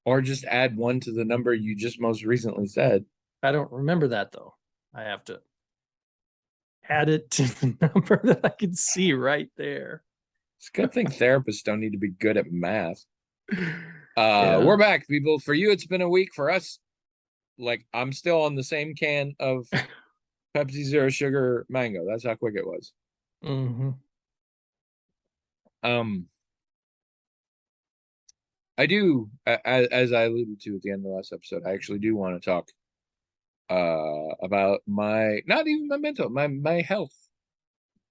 Or just add one to the number you just most recently said. I don't remember that though. I have to add it to the number that I can see right there. It's a good thing therapists don't need to be good at math. Yeah. We're back, people. For you, it's been a week. For us, like I'm still on the same can of Pepsi Zero Sugar Mango. That's how quick it was. Hmm. Um, I do, as I alluded to at the end of the last episode, I actually do want to talk about my not even my mental, my health,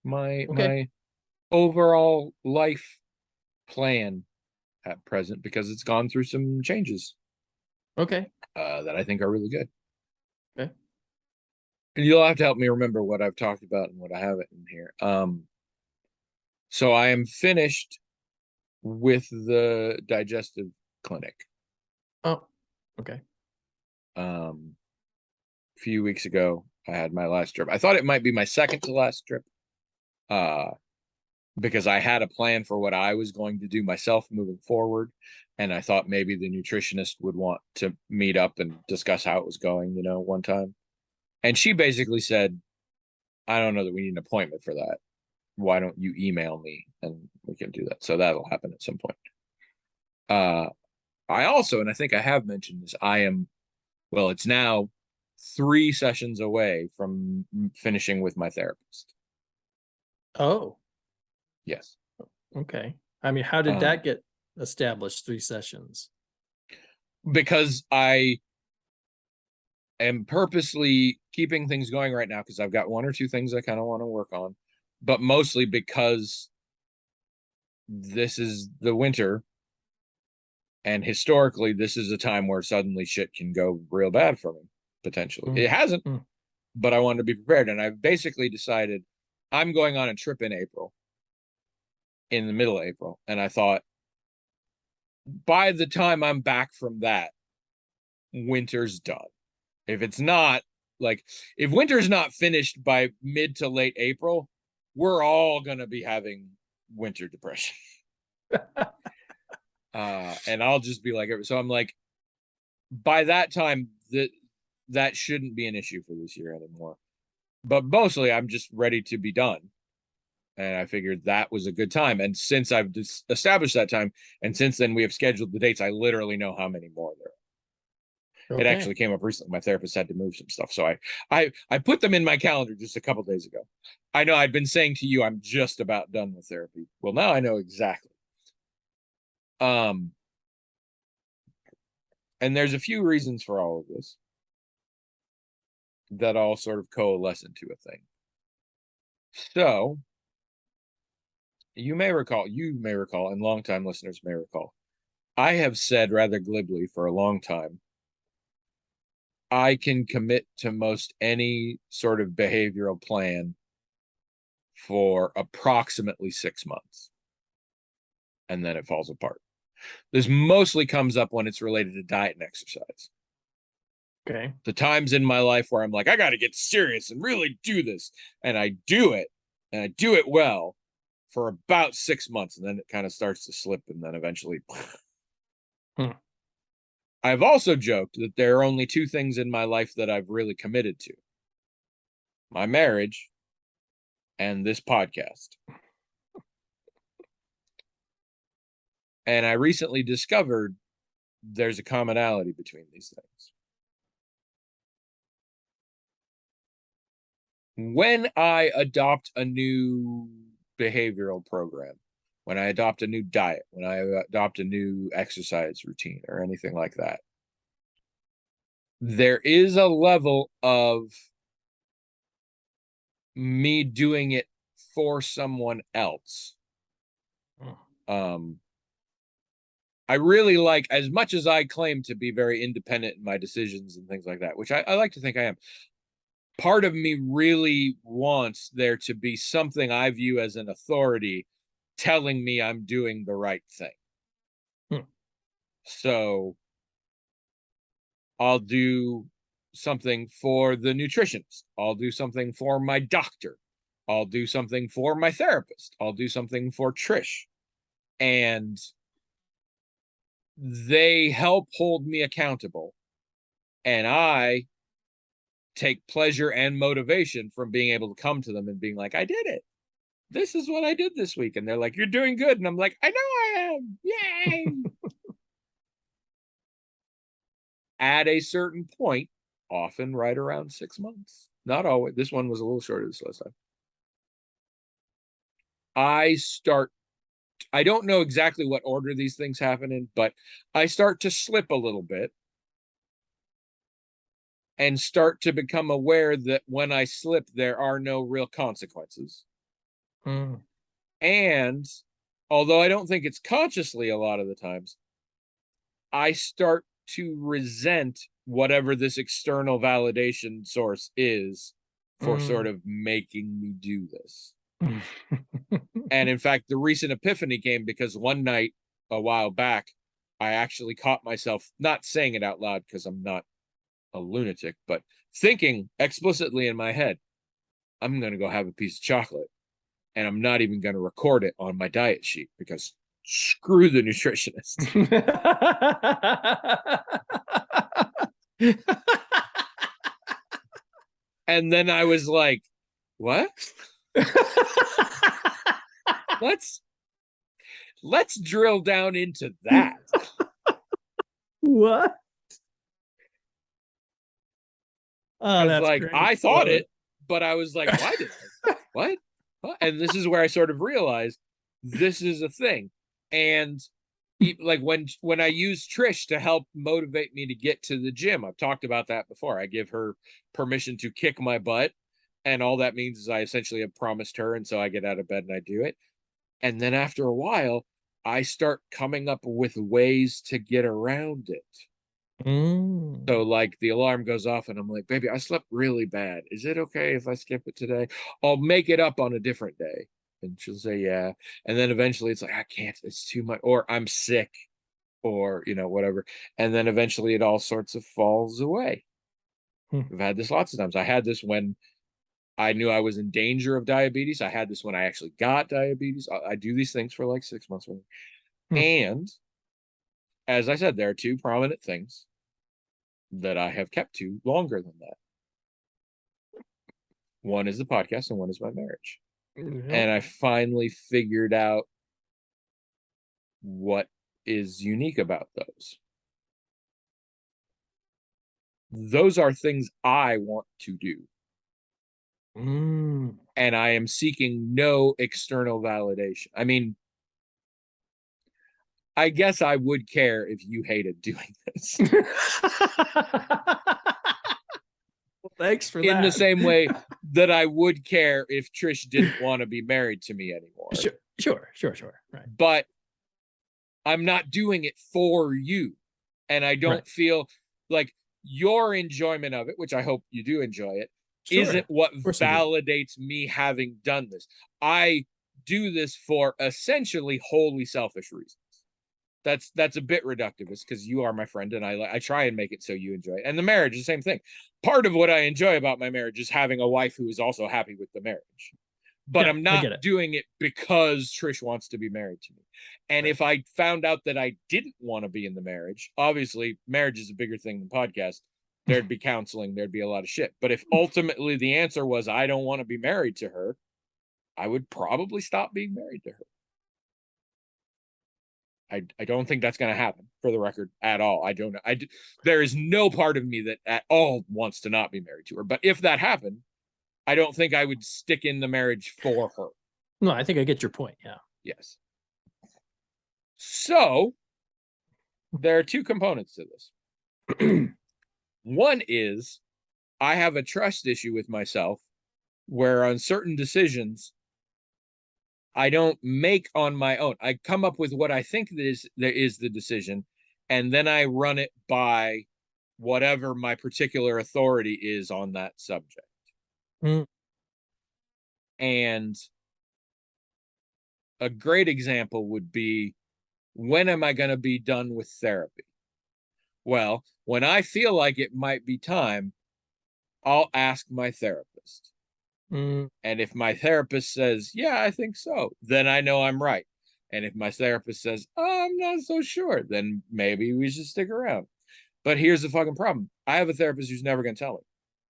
Okay. my overall life plan at present because it's gone through some changes Okay. that I think are really good. Okay. And you'll have to help me remember what I've talked about and what I haven't in here. So I am finished with the digestive clinic. Oh, okay. A few weeks ago, I had my last trip. I thought it might be my second to last trip, uh, because I had a plan for what I was going to do myself moving forward, and I thought maybe the nutritionist would want to meet up and discuss how it was going, one time. And she basically said, "I don't know that we need an appointment for that. Why don't you email me and we can do that?" So that'll happen at some point. Uh, I also, and I think I have mentioned this, well, it's now 3 sessions away from finishing with my therapist. Oh, Yes. okay. I mean, how did Um, that get established? 3 sessions. because I am purposely keeping things going right now because I've got one or two things I kind of want to work on, but mostly because this is the winter and historically this is a time where suddenly shit can go real bad for me, potentially. Mm, It hasn't, mm. but I wanted to be prepared. And I've basically decided I'm going on a trip in April, in the middle of April. And I thought by the time I'm back from that, winter's done. If it's not, like, if winter's not finished by mid to late April, we're all going to be having winter depression. And I'll just be like, so I'm like, by that time, that shouldn't be an issue for this year anymore. But mostly, I'm just ready to be done. And I figured that was a good time. And since I've established that time, and since then we have scheduled the dates, I literally know how many more there are. It Okay. actually came up recently. My therapist had to move some stuff, so I put them in my calendar just a couple days ago. I know I'd been saying to you I'm just about done with therapy. Well, now I know exactly. Um, and there's a few reasons for all of this that all sort of coalesce into a thing. So you may recall, and longtime listeners may recall, I have said rather glibly for a long time, I can commit to most any sort of behavioral plan for approximately 6 months, and then it falls apart. This mostly comes up when it's related to diet and exercise. Okay. The times in my life where I'm like, I got to get serious and really do this. And I do it, and I do it well for about 6 months, and then it kind of starts to slip, and then eventually. Hmm. I've also joked that there are only two things in my life that I've really committed to: my marriage and this podcast. And I recently discovered there's a commonality between these things. When I adopt a new behavioral program, when I adopt a new diet, when I adopt a new exercise routine or anything like that, there is a level of me doing it for someone else. Hmm. Um, I really like, as much as I claim to be very independent in my decisions and things like that, which I like to think I am, part of me really wants there to be something I view as an authority telling me I'm doing the right thing. Hmm. So I'll do something for the nutritionist. I'll do something for my doctor. I'll do something for my therapist. I'll do something for Trish. And they help hold me accountable. And I take pleasure and motivation from being able to come to them and being like, I did it. This is what I did this week. And they're like, you're doing good. And I'm like, I know I am. Yay. At a certain point, often right around 6 months, not always. This one was a little shorter this last time. I don't know exactly what order these things happen in, but I start to slip a little bit and start to become aware that when I slip, there are no real consequences. Mm. And although I don't think it's consciously a lot of the times, I start to resent whatever this external validation source is for sort of making me do this. And in fact, the recent epiphany came because one night a while back, I actually caught myself not saying it out loud because I'm not a lunatic, but thinking explicitly in my head, I'm going to go have a piece of chocolate and I'm not even going to record it on my diet sheet because screw the nutritionist. And then I was like, what? Let's drill down into that. What? Oh, that's like great. I thought it, but I was like, why did I? What? And this is where I sort of realized this is a thing. And like when I use Trish to help motivate me to get to the gym, I've talked about that before. I give her permission to kick my butt, and all that means is I essentially have promised her, and so I get out of bed and I do it. And then after a while, I start coming up with ways to get around it. So like the alarm goes off and I'm like, baby, I slept really bad. Is it okay if I skip it today? I'll make it up on a different day. And she'll say, yeah. And then eventually it's like, I can't, it's too much, or I'm sick, or, whatever. And then eventually it all sorts of falls away. I've had this lots of times. I had this when I knew I was in danger of diabetes. I had this when I actually got diabetes. I do these things for like 6 months. And as I said, there are two prominent things that I have kept to longer than that. One is the podcast and one is my marriage. And I finally figured out what is unique about those. Those are things I want to do. And I am seeking no external validation. I mean, I guess I would care if you hated doing this. Well, thanks for that. In the same way that I would care if Trish didn't want to be married to me anymore. Sure. Right. But I'm not doing it for you. And I don't feel like your enjoyment of it, which I hope you do enjoy it, isn't what validates me having done this. I do this for essentially wholly selfish reasons. That's a bit reductivist because you are my friend and I try and make it so you enjoy it. And the marriage is the same thing. Part of what I enjoy about my marriage is having a wife who is also happy with the marriage. But I'm not doing it because Trish wants to be married to me. And if I found out that I didn't want to be in the marriage, obviously marriage is a bigger thing than podcast. There'd be counseling, there'd be a lot of shit. But if ultimately the answer was I don't want to be married to her, I would probably stop being married to her. I don't think that's going to happen, for the record, at all. I don't know. There is no part of me that at all wants to not be married to her. But if that happened, I don't think I would stick in the marriage for her. No, I think I get your point. Yeah. Yes. So there are two components to this. One is I have a trust issue with myself where on certain decisions, I don't make on my own. I come up with what I think is the decision, and then I run it by whatever my particular authority is on that subject. And a great example would be, when am I going to be done with therapy? Well, when I feel like it might be time, I'll ask my therapist. And if my therapist says, yeah, I think so, then I know I'm right. And if my therapist says, oh, I'm not so sure, then maybe we should stick around. But here's the fucking problem. I have a therapist who's never going to tell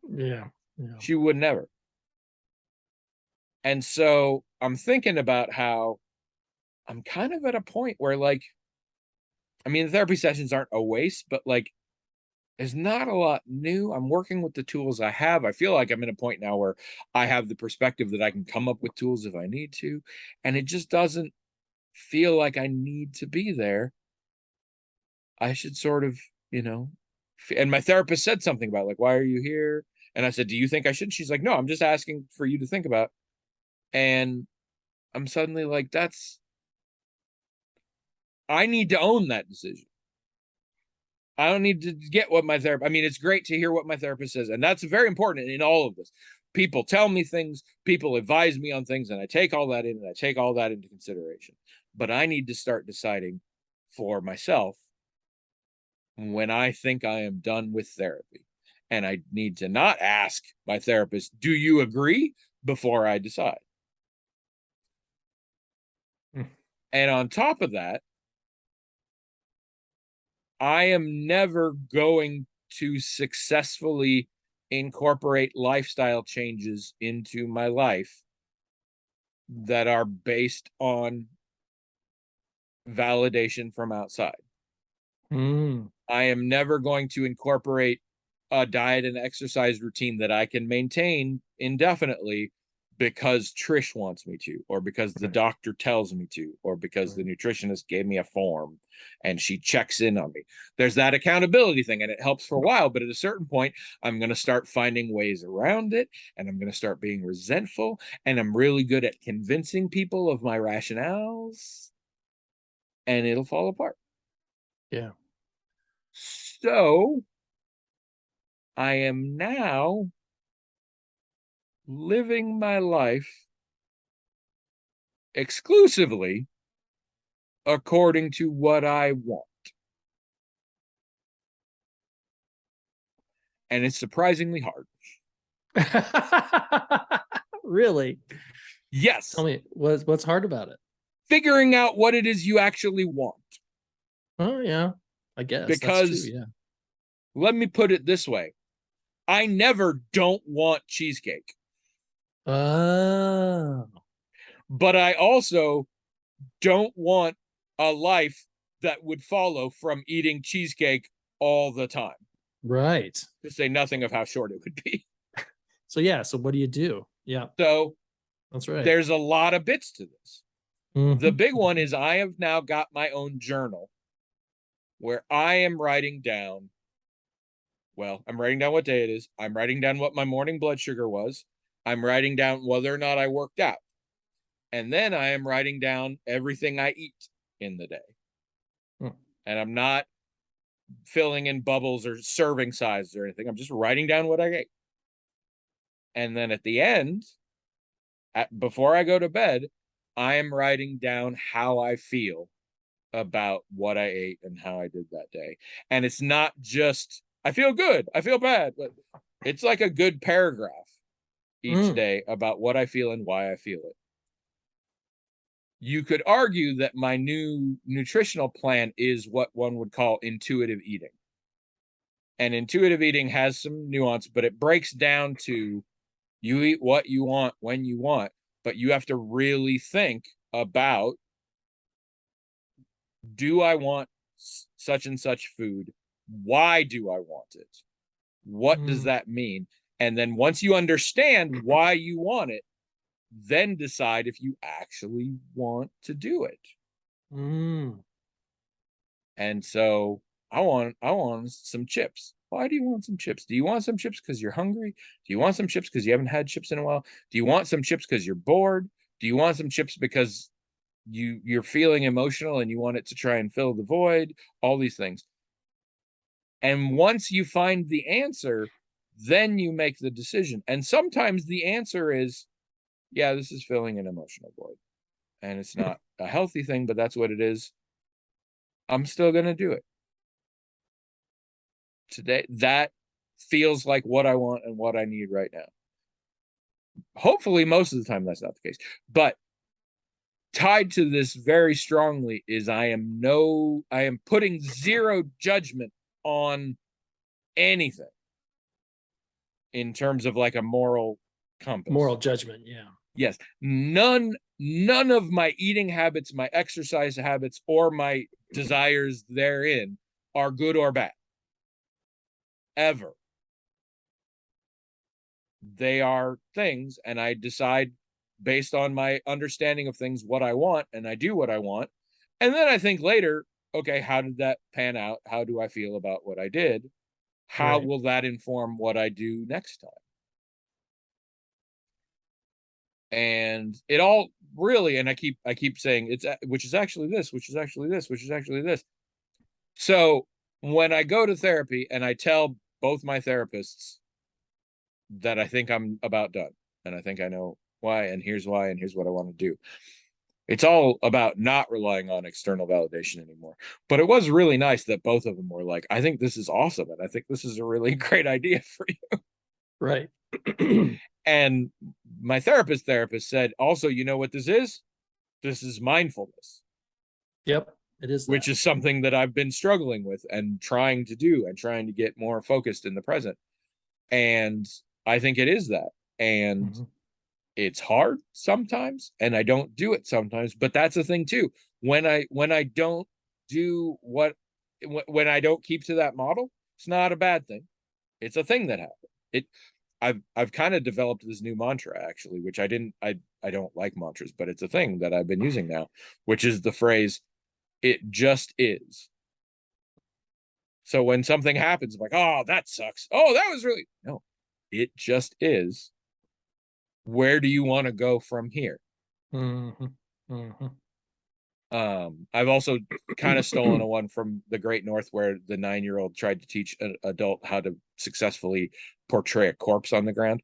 me. Yeah. Yeah. She would never. And so I'm thinking about how I'm kind of at a point where, like, I mean, the therapy sessions aren't a waste, but like, there's not a lot new. I'm working with the tools I have. I feel like I'm in a point now where I have the perspective that I can come up with tools if I need to. And it just doesn't feel like I need to be there. I should sort of, you know, and my therapist said something about, like, why are you here? And I said, do you think I should? She's like, no, I'm just asking for you to think about. And I'm suddenly like, I need to own that decision. I don't need to get what my therapist, I mean, it's great to hear what my therapist says. And that's very important in all of this. People tell me things, people advise me on things, and I take all that in and I take all that into consideration. But I need to start deciding for myself when I think I am done with therapy. And I need to not ask my therapist, do you agree, before I decide. Hmm. And on top of that, I am never going to successfully incorporate lifestyle changes into my life that are based on validation from outside. Mm. I am never going to incorporate a diet and exercise routine that I can maintain indefinitely because Trish wants me to, or because the Right. doctor tells me to, or because the nutritionist gave me a form and she checks in on me. There's that accountability thing, and it helps for a while, but at a certain point, I'm going to start finding ways around it, and I'm going to start being resentful, and I'm really good at convincing people of my rationales, and it'll fall apart. Yeah. So I am now living my life exclusively according to what I want. And it's surprisingly hard. Really? Tell Yes, me what's hard about it? figuring out what it is you actually want. Oh yeah, I guess that's true. Because Yeah. let me put it this way, I never don't want cheesecake, Oh, but I also don't want a life that would follow from eating cheesecake all the time, right. to say nothing of how short it would be. So yeah, so what do you do? Yeah, So that's right. there's a lot of bits to this. The Mhm. big one is I have now got my own journal where I am writing down, well, I'm writing down what day it is. I'm writing down what my morning blood sugar was. I'm writing down whether or not I worked out. And then I am writing down everything I eat in the day. Hmm. And I'm not filling in bubbles or serving sizes or anything. I'm just writing down what I ate. And then at the end, before I go to bed, I am writing down how I feel about what I ate and how I did that day. And it's not just, I feel good, I feel bad, but it's like a good paragraph each Mm. day about what I feel and why I feel it. You could argue that my new nutritional plan is what one would call intuitive eating. And intuitive eating has some nuance, but it breaks down to you eat what you want when you want, but you have to really think about, do I want such and such food? Why do I want it? What does Mm. that mean? And then once you understand why you want it, then decide if you actually want to do it. Mm. And so I want some chips. Why do you want some chips? Do you want some chips because you're hungry? Do you want some chips because you haven't had chips in a while? Do you want some chips because you're bored? Do you want some chips because you're feeling emotional and you want it to try and fill the void? All these things. And once you find the answer, then you make the decision. And sometimes the answer is, yeah, this is filling an emotional void. And it's not a healthy thing, but that's what it is. I'm still going to do it. Today, that feels like what I want and what I need right now. Hopefully, most of the time, that's not the case. But tied to this very strongly is I am putting zero judgment on anything in terms of like a moral compass. Moral judgment. Yeah. Yes. None of my eating habits, my exercise habits, or my desires therein are good or bad. Ever. They are things, and I decide based on my understanding of things what I want, and I do what I want. And then I think later, okay, how did that pan out? How do I feel about what I did? How Right. will that inform what I do next time? And it all really, and I keep saying it's which is actually this, which is actually this, which is actually this. So when I go to therapy and I tell both my therapists that I think I'm about done and I think I know why, and here's why, and here's what I want to do. It's all about not relying on external validation anymore. But it was really nice that both of them were like, I think this is awesome. And I think this is a really great idea for you. Right. And my therapist said, also, you know what this is? This is mindfulness, Yep. It is which that. is something that I've been struggling with and trying to do and trying to get more focused in the present. And I think it is that. And Mhm. it's hard sometimes and I don't do it sometimes, but that's the thing too. When I don't do what when I don't keep to that model, it's not a bad thing. It's a thing that happened. I've kind of developed this new mantra actually, which I don't like mantras, but it's a thing that I've been using now, which is the phrase it just is. So when something happens, I'm like, oh, that sucks. Oh, that was really no, it just is. Where do you want to go from here? Mhm. Mhm. I've also kind of stolen a one from The Great North where the 9-year-old tried to teach an adult how to successfully portray a corpse on the ground.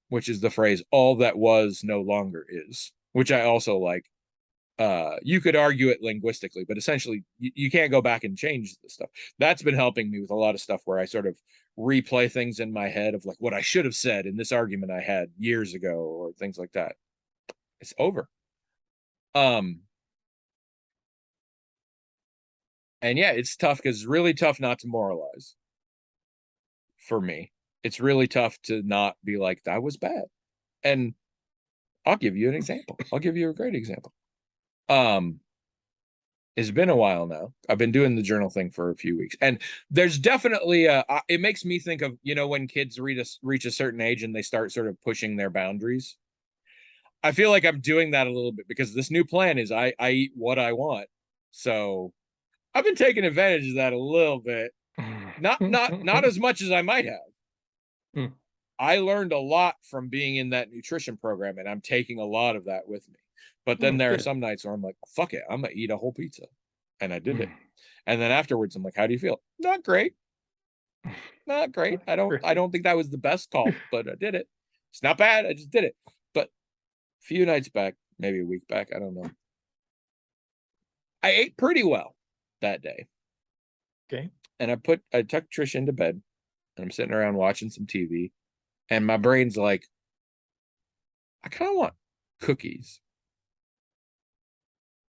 Which is the phrase all that was no longer is, which I also like. You could argue it linguistically, but essentially you can't go back and change the stuff. That's been helping me with a lot of stuff where I sort of replay things in my head of like what I should have said in this argument I had years ago or things like that. It's over. Um, and yeah, it's tough because it's really tough not to moralize for me. It's really tough to not be like, that was bad. And I'll give you an example. I'll give you a great example. Um, it's been a while now. I've been doing the journal thing for a few weeks, and there's definitely it makes me think of, you know, when kids reach a certain age and they start sort of pushing their boundaries. I feel like I'm doing that a little bit because this new plan is I eat what I want. So I've been taking advantage of that a little bit. Not as much as I might have. Mm. I learned a lot from being in that nutrition program, and I'm taking a lot of that with me. But then there are Good. some nights where I'm like, fuck it, I'm gonna eat a whole pizza. And I did it. Mm. And then afterwards, I'm like, how do you feel? Not great. Not great. I Great. don't think that was the best call, but I did it. It's not bad. I just did it. But a few nights back, maybe a week back, I don't know. I ate pretty well that day. Okay. And I tucked Trish into bed and I'm sitting around watching some TV. And my brain's like, I kind of want cookies.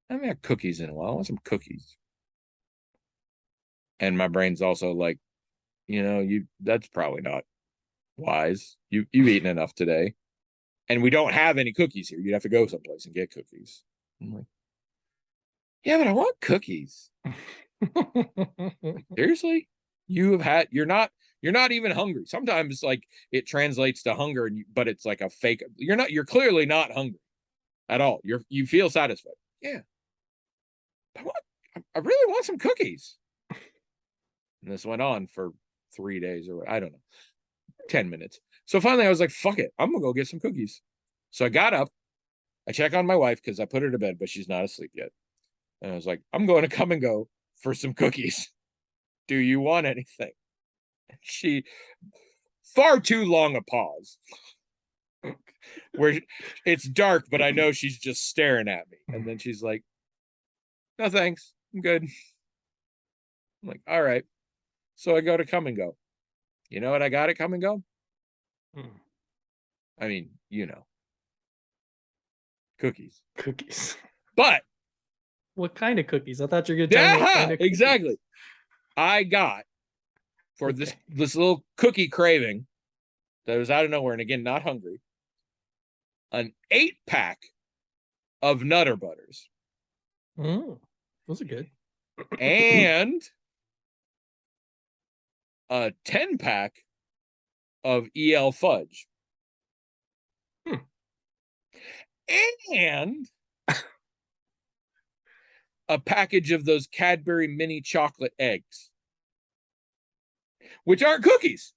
I haven't had cookies in a while. I want some cookies. And my brain's also like, you know, you that's probably not wise. You've eaten enough today. And we don't have any cookies here. You'd have to go someplace and get cookies. I'm like, yeah, but I want cookies. Like, seriously? You're not even hungry. Sometimes like it translates to hunger but it's like a fake. You're clearly not hungry at all. You feel satisfied. Yeah. I want I really want some cookies. And this went on for 3 days or I don't know, 10 minutes. So finally I was like, fuck it. I'm gonna go get some cookies. So I got up, I check on my wife because I put her to bed, but she's not asleep yet. And I was like, I'm going to come and go for some cookies. Do you want anything? She far too long a pause where it's dark, but I know she's just staring at me. And then she's like, no, thanks. I'm good. I'm like, all right. So I go to come and go. You know what I got at come and go? Mm. I mean, you know, cookies. Cookies. But What kind of cookies? I thought you were gonna tell me what yeah, kind of cookies. exactly. I got for Okay. this little cookie craving that was out of nowhere, and again, not hungry, an 8-pack of Nutter Butters Those are good. and a 10-pack of EL Fudge. And a package of those Cadbury mini chocolate eggs, which aren't cookies.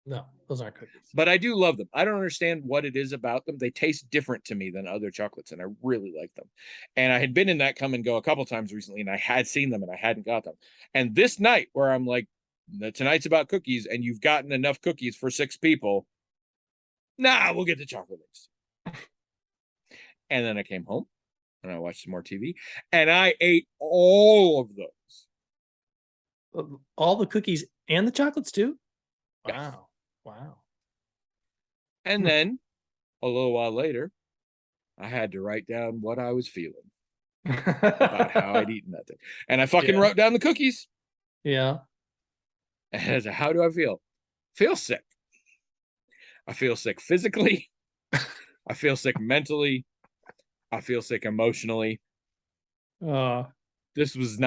No, those aren't cookies. But I do love them. I don't understand what it is about them. They taste different to me than other chocolates, and I really like them. And I had been in that come and go a couple times recently, and I had seen them and I hadn't got them. And this night, where I'm like, tonight's about cookies, and you've gotten enough cookies for 6 people. Nah, we'll get the chocolate eggs. And then I came home and I watched some more TV, and I ate all of those. All the cookies and the chocolates too? Yes. Wow. Wow. And then a little while later, I had to write down what I was feeling about how I'd eaten that day. And I fucking wrote down the cookies. Yeah. And I said, how do I feel? Feel sick. I feel sick physically. I feel sick mentally. I feel sick emotionally. This did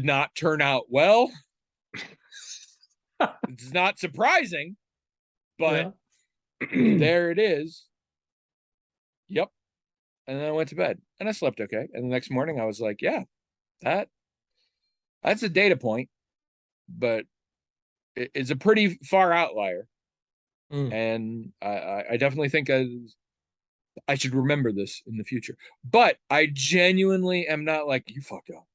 not turn out well. It's not surprising, but there it is. Yep. And then I went to bed and I slept okay. And the next morning I was like, yeah, that's a data point, but it's a pretty far outlier. And I definitely think I should remember this in the future. But I genuinely am not like, you fucked up.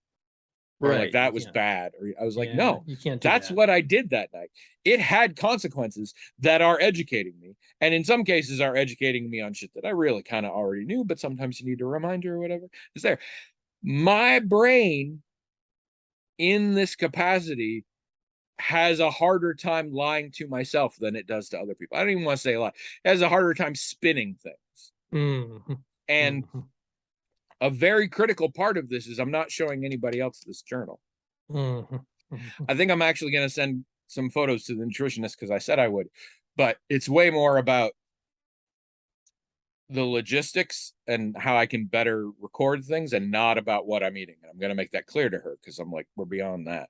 Or Right. like that was bad. Or I was like, no, you can't do that's that. what I did that night. It had consequences that are educating me. And in some cases are educating me on shit that I really kind of already knew, but sometimes you need a reminder or whatever. It's there. My brain in this capacity has a harder time lying to myself than it does to other people. I don't even want to say a lie. It has a harder time spinning things. And a very critical part of this is I'm not showing anybody else this journal. I think I'm actually going to send some photos to the nutritionist because I said I would, but it's way more about the logistics and how I can better record things and not about what I'm eating. And I'm going to make that clear to her because I'm like, we're beyond that.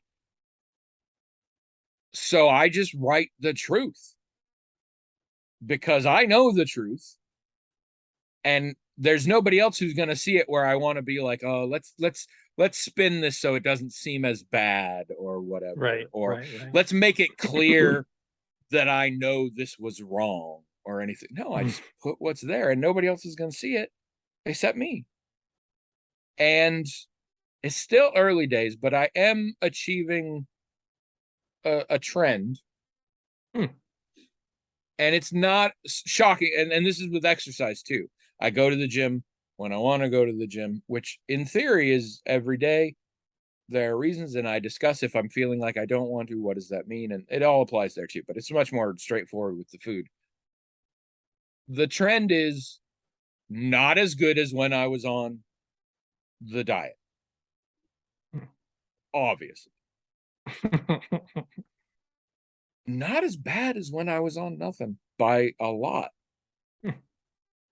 So I just write the truth because I know the truth. And there's nobody else who's going to see it where I want to be like, oh, let's spin this so it doesn't seem as bad or whatever. Right. Or let's make it clear that I know this was wrong or anything. No, I just put what's there and nobody else is going to see it except me. And it's still early days, but I am achieving a trend. And it's not shocking. And this is with exercise too. I go to the gym when I want to go to the gym, which in theory is every day. There are reasons, and I discuss if I'm feeling like I don't want to, what does that mean? And it all applies there too, but it's much more straightforward with the food. The trend is not as good as when I was on the diet. Obviously. Not as bad as when I was on nothing by a lot.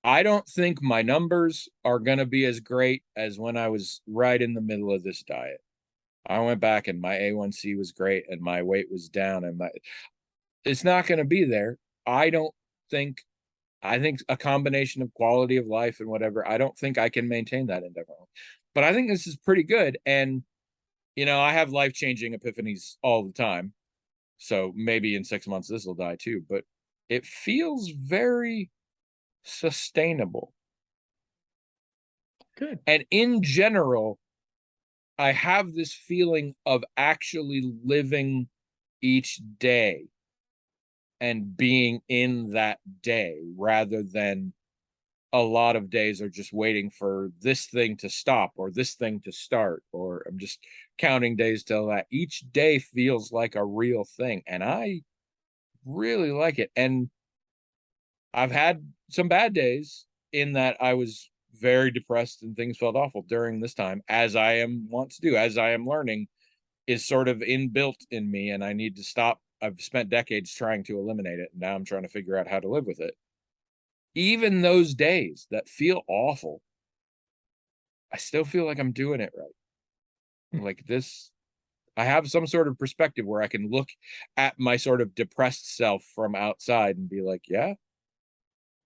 I don't think my numbers are going to be as great as when I was right in the middle of this diet. I went back and my A1C was great and my weight was down and it's not going to be there. I think a combination of quality of life and whatever, I don't think I can maintain that indefinitely. But I think this is pretty good. And, I have life-changing epiphanies all the time. So maybe in 6 months, this will die too. But it feels very sustainable. Good. And in general, I have this feeling of actually living each day and being in that day rather than a lot of days are just waiting for this thing to stop or this thing to start, or I'm just counting days till that. Each day feels like a real thing. And I really like it. And I've had some bad days in that I was very depressed and things felt awful during this time, as I am want to do, as I am learning, is sort of inbuilt in me, and I need to stop. I've spent decades trying to eliminate it, and now I'm trying to figure out how to live with it. Even those days that feel awful, I still feel like I'm doing it right. Like this, I have some sort of perspective where I can look at my sort of depressed self from outside and be like, yeah,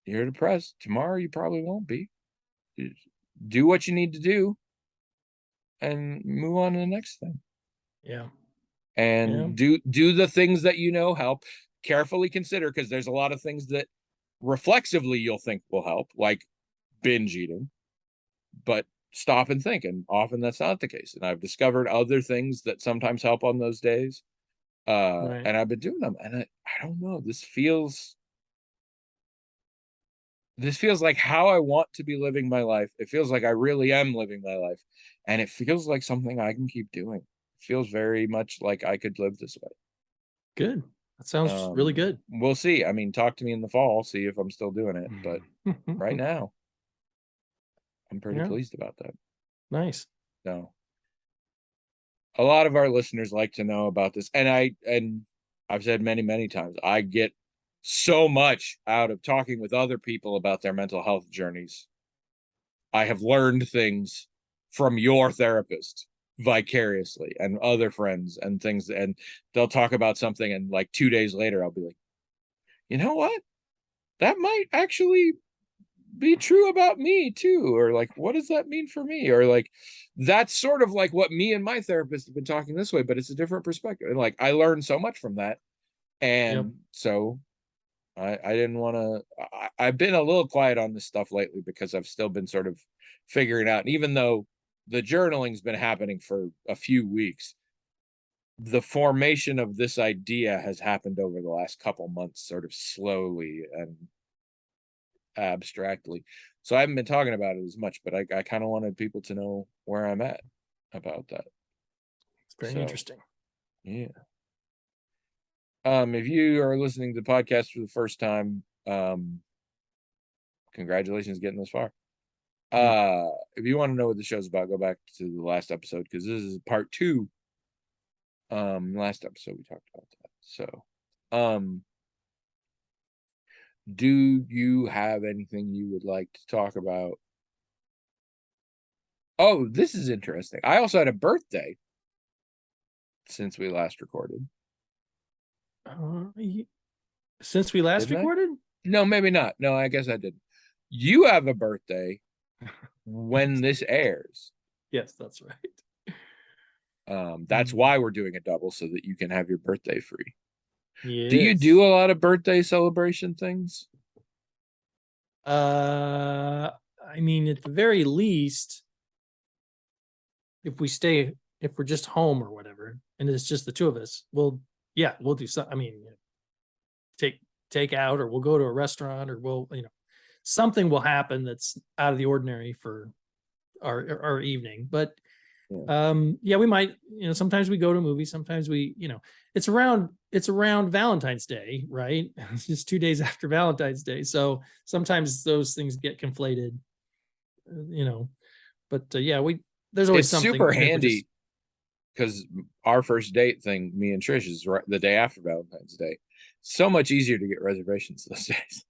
you're depressed. Tomorrow you probably won't be. Do what you need to do and move on to the next thing. Yeah. And do the things that you know help. Carefully consider, because there's a lot of things that reflexively you'll think will help, like binge eating, but stop and think, and often that's not the case. And I've discovered other things that sometimes help on those days, Right. and I've been doing them, and I don't know, this feels like how I want to be living my life. It feels like I really am living my life, and it feels like something I can keep doing. It feels very much like I could live this way. Good. That sounds really good. We'll see. I mean, talk to me in the fall, see if I'm still doing it, but right now I'm pretty Yeah. pleased about that. Nice. So a lot of our listeners like to know about this, and I've said many times, I get so much out of talking with other people about their mental health journeys. I have learned things from your therapist vicariously, and other friends and things, and they'll talk about something, and like 2 days later I'll be like, you know what, that might actually be true about me too, or like, what does that mean for me, or like, that's sort of like what me and my therapist have been talking this way, but it's a different perspective, and like I learned so much from that. And so I didn't want to, I've been a little quiet on this stuff lately because I've still been sort of figuring out, and even though the journaling's been happening for a few weeks, the formation of this idea has happened over the last couple months, sort of slowly and abstractly. So I haven't been talking about it as much, but I kind of wanted people to know where I'm at about that. It's very So, interesting. yeah. If you are listening to the podcast for the first time, congratulations getting this far. If you want to know what the show's about, go back to the last episode, because this is part 2. Last episode we talked about that. So, do you have anything you would like to talk about? Oh, this is interesting. I also had a birthday since we last recorded. Since we last Didn't I? recorded? No, maybe not. No, I guess I didn't. You have a birthday when this airs. Yes, that's right. That's why we're doing a double, so that you can have your birthday free. Yes. Do you do a lot of birthday celebration things? I mean, at the very least, if we're just home or whatever, and it's just the two of us, we'll do something. I mean, take out, or we'll go to a restaurant, or we'll, something will happen that's out of the ordinary for our evening. But we might, sometimes we go to a movie, sometimes we, it's around Valentine's Day, right? It's just 2 days after Valentine's Day, so sometimes those things get conflated, but there's always It's something. super handy, because our first date thing, me and Trish, is right the day after Valentine's Day. So much easier to get reservations those days.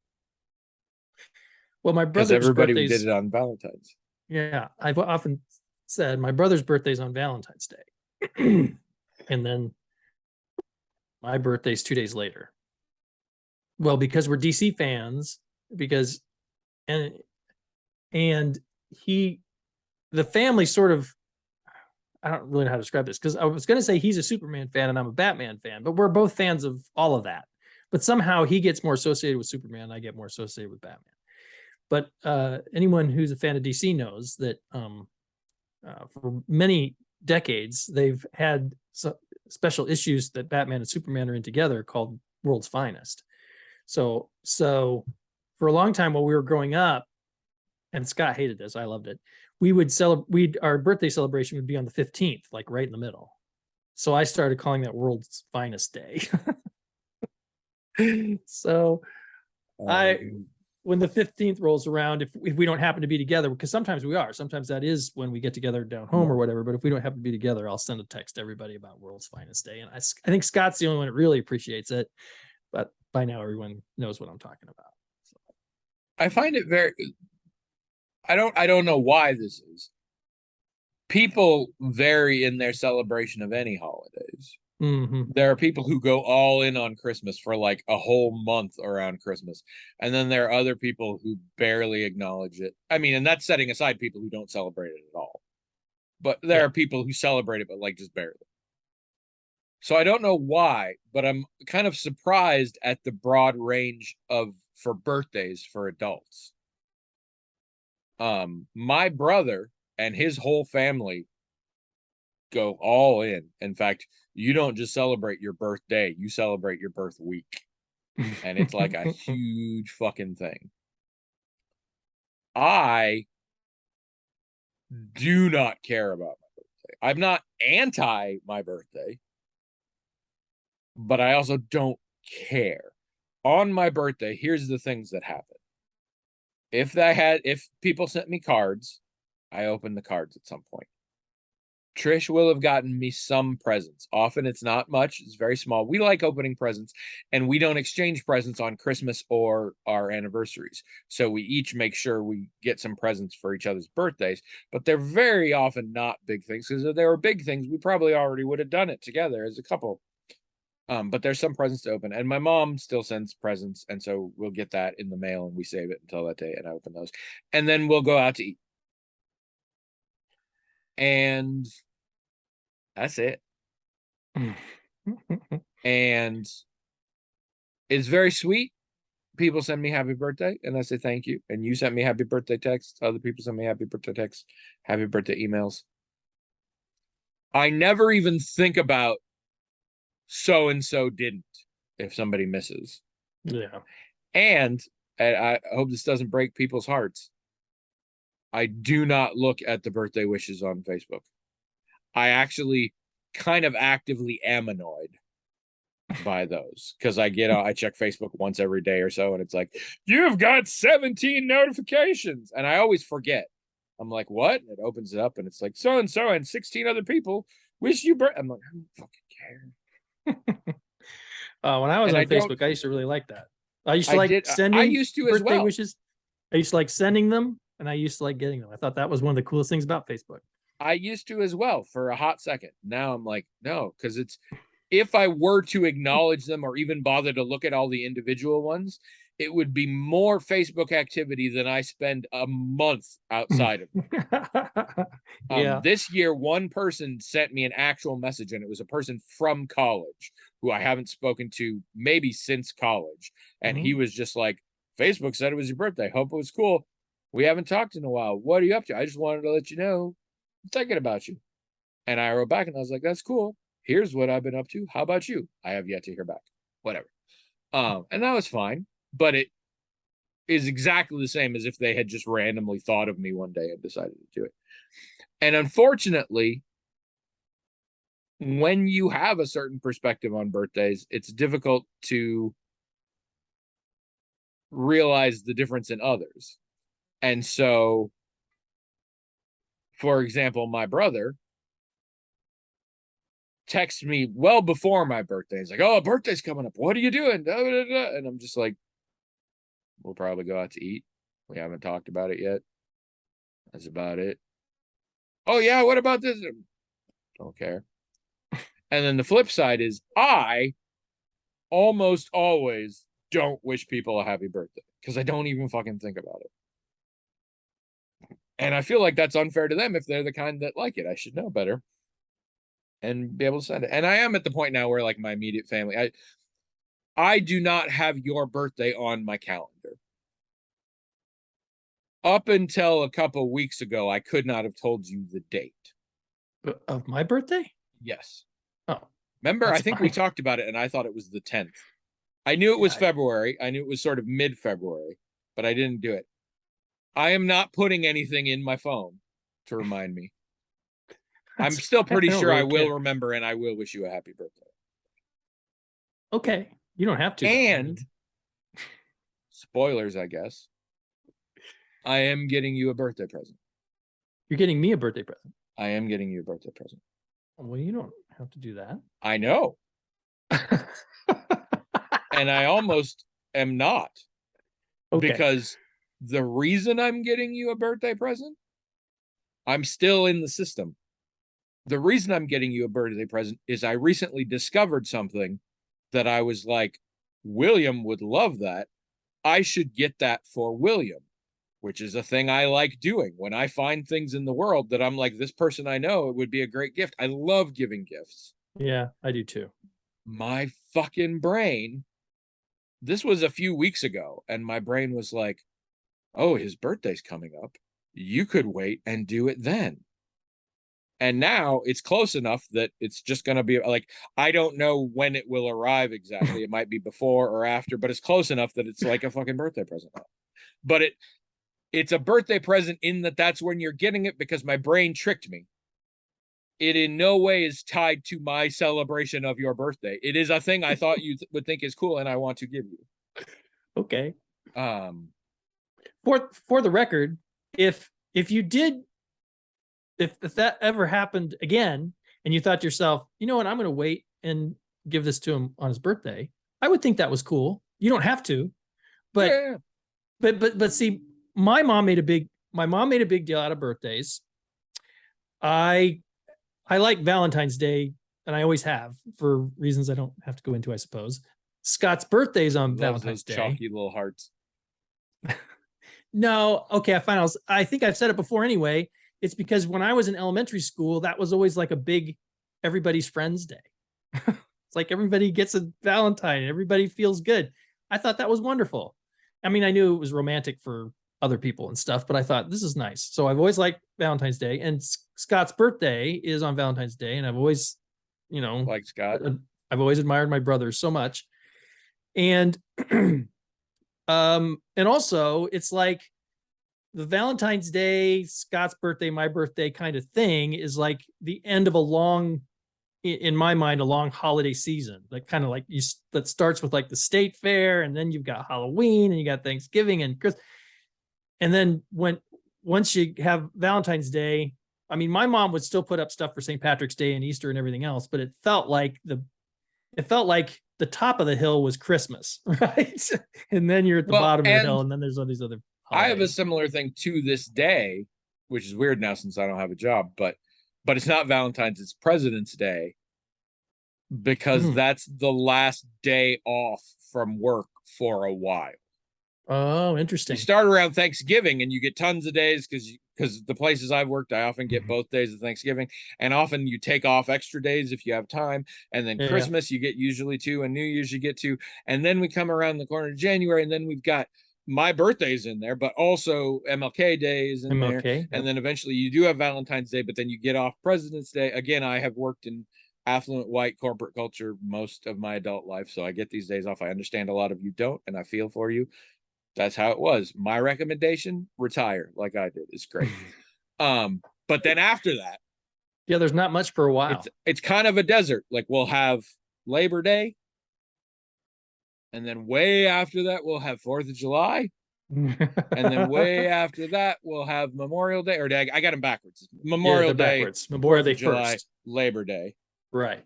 Well, my because brother's everybody birthday's, did it on Valentine's. yeah, I've often said my brother's birthday's on Valentine's Day. And then my birthday's 2 days later. Well, because we're DC fans, and the family sort of, I don't really know how to describe this, because I was going to say he's a Superman fan and I'm a Batman fan, but we're both fans of all of that. But somehow he gets more associated with Superman, I get more associated with Batman. But anyone who's a fan of DC knows that for many decades, they've had special issues that Batman and Superman are in together called World's Finest. So for a long time while we were growing up, and Scott hated this, I loved it, we would our birthday celebration would be on the 15th, like right in the middle. So I started calling that World's Finest Day. So when the 15th rolls around, if we don't happen to be together, because sometimes we are, sometimes that is when we get together down home or whatever. But if we don't happen to be together, I'll send a text to everybody about World's Finest Day. And I think Scott's the only one that really appreciates it. But by now, everyone knows what I'm talking about. So. I find it very, I don't know why this is. People vary in their celebration of any holidays. Mm-hmm. There are people who go all in on Christmas for like a whole month around Christmas. And then there are other people who barely acknowledge it. I mean, and that's setting aside people who don't celebrate it at all. But there are people who celebrate it, but like just barely. So I don't know why, but I'm kind of surprised at the broad range of for birthdays for adults. My brother and his whole family go all in. In fact, you don't just celebrate your birthday, you celebrate your birth week. And it's like a huge fucking thing. I do not care about my birthday. I'm not anti my birthday, but I also don't care. On my birthday, here's the things that happen. If people sent me cards, I open the cards at some point. Trish will have gotten me some presents. Often it's not much, it's very small. We like opening presents, and we don't exchange presents on Christmas or our anniversaries. So we each make sure we get some presents for each other's birthdays, but they're very often not big things, because if they were big things, we probably already would have done it together as a couple. But there's some presents to open, and my mom still sends presents, and so we'll get that in the mail and we save it until that day and I open those. And then we'll go out to eat. And that's it. And it's very sweet. People send me happy birthday and I say thank you. And you sent me happy birthday texts. Other people send me happy birthday texts, happy birthday emails. I never even think about so and so didn't if somebody misses. Yeah. And I hope this doesn't break people's hearts. I do not look at the birthday wishes on Facebook. I actually kind of actively am annoyed by those, because I check Facebook once every day or so, and it's like, you've got 17 notifications, and I always forget. I'm like, what? And it opens it up, and it's like, so and so and 16 other people wish you I'm like, I don't fucking care. When I was on Facebook, I used to really like that. I used to like sending I used to as birthday well. wishes. I used to like sending them, and I used to like getting them. I thought that was one of the coolest things about Facebook. I used to as well for a hot second. Now I'm like, no, because if I were to acknowledge them or even bother to look at all the individual ones, it would be more Facebook activity than I spend a month outside of it. Yeah. This year, one person sent me an actual message, and it was a person from college who I haven't spoken to maybe since college. And he was just like, Facebook said it was your birthday. Hope it was cool. We haven't talked in a while. What are you up to? I just wanted to let you know I'm thinking about you. And I wrote back and I was like, that's cool. Here's what I've been up to. How about you? I have yet to hear back. Whatever. And that was fine. But it is exactly the same as if they had just randomly thought of me one day and decided to do it. And unfortunately, when you have a certain perspective on birthdays, it's difficult to realize the difference in others. And so, for example, my brother texts me well before my birthday. He's like, oh, birthday's coming up. What are you doing? And I'm just like, we'll probably go out to eat. We haven't talked about it yet. That's about it. Oh, yeah, what about this? Don't care. And then the flip side is I almost always don't wish people a happy birthday because I don't even fucking think about it. And I feel like that's unfair to them if they're the kind that like it. I should know better and be able to send it. And I am at the point now where like my immediate family, I do not have your birthday on my calendar. Up until a couple weeks ago, I could not have told you the date. Of my birthday? Yes. Oh. Remember, I think we talked about it and I thought it was the 10th. I knew it was February. I knew it was sort of mid-February, but I didn't do it. I am not putting anything in my phone to remind me. I'm still pretty sure I will remember, and I will wish you a happy birthday. Okay. You don't have to. And spoilers, I guess. I am getting you a birthday present. You're getting me a birthday present. I am getting you a birthday present. Well, you don't have to do that. I know. And I almost am not. Okay. Because the reason I'm getting you a birthday present, I'm still in the system. The reason I'm getting you a birthday present is I recently discovered something that I was like, William would love that. I should get that for William, which is a thing I like doing. When I find things in the world that I'm like, this person I know, it would be a great gift. I love giving gifts. Yeah, I do too. My fucking brain, this was a few weeks ago, and my brain was like, oh, his birthday's coming up. You could wait and do it then. And now it's close enough that it's just going to be like, I don't know when it will arrive exactly. It might be before or after, but it's close enough that it's like a fucking birthday present. But it's a birthday present in that that's when you're getting it, because my brain tricked me. It in no way is tied to my celebration of your birthday. It is a thing I thought you would think is cool, and I want to give you. Okay. For the record, if you did, if that ever happened again, and you thought to yourself, you know what, I'm going to wait and give this to him on his birthday, I would think that was cool. You don't have to, but yeah. but see, my mom made a big deal out of birthdays. I like Valentine's Day, and I always have, for reasons I don't have to go into, I suppose. Scott's birthday is on Valentine's Day. Chalky little hearts. No, okay, I think I've said it before anyway. It's because when I was in elementary school, that was always like a big everybody's friends day. It's like everybody gets a Valentine, everybody feels good. I thought that was wonderful. I mean, I knew it was romantic for other people and stuff, but I thought this is nice. So I've always liked Valentine's Day, and Scott's birthday is on Valentine's Day, and I've always, like Scott, I've always admired my brother so much. And and also it's like the Valentine's Day, Scott's birthday, my birthday kind of thing is like the end of a long, in my mind, a long holiday season. Like kind of like that starts with like the state fair, and then you've got Halloween, and you got Thanksgiving and Christmas. And then once you have Valentine's Day, I mean, my mom would still put up stuff for St. Patrick's Day and Easter and everything else, but it felt like the top of the hill was Christmas, right? And then you're at the bottom of the hill, and then there's all these other holidays. I have a similar thing to this day, which is weird now since I don't have a job, but it's not Valentine's, it's President's Day, because that's the last day off from work for a while. Oh, interesting. You start around Thanksgiving and you get tons of days because the places I've worked, I often get both days of Thanksgiving, and often you take off extra days if you have time. And then Christmas you get usually 2, and New Year's you get 2. And then we come around the corner of January, and then we've got my birthday's in there, but also MLK Day is in there. Yep. And then eventually you do have Valentine's Day, but then you get off President's Day. Again, I have worked in affluent white corporate culture most of my adult life, so I get these days off. I understand a lot of you don't, and I feel for you. That's how it was. My recommendation, retire like I did. It's great. But then after that, there's not much for a while. It's kind of a desert. Like we'll have Labor Day, and then way after that we'll have 4th of July. And then way after that we'll have Memorial Day, or I got them backwards. Memorial Day, Memorial Day July, first, Labor Day, right?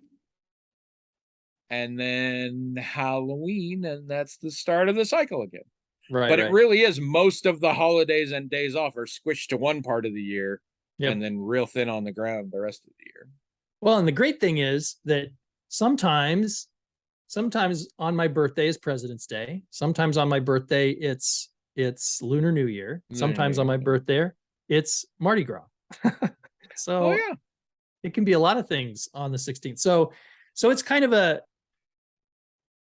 And then Halloween, and that's the start of the cycle again. Right. But it really is, most of the holidays and days off are squished to one part of the year, and then real thin on the ground the rest of the year. Well, and the great thing is that sometimes on my birthday is President's Day. Sometimes on my birthday it's Lunar New Year. Sometimes on my birthday it's Mardi Gras. So it can be a lot of things on the 16th. So it's kind of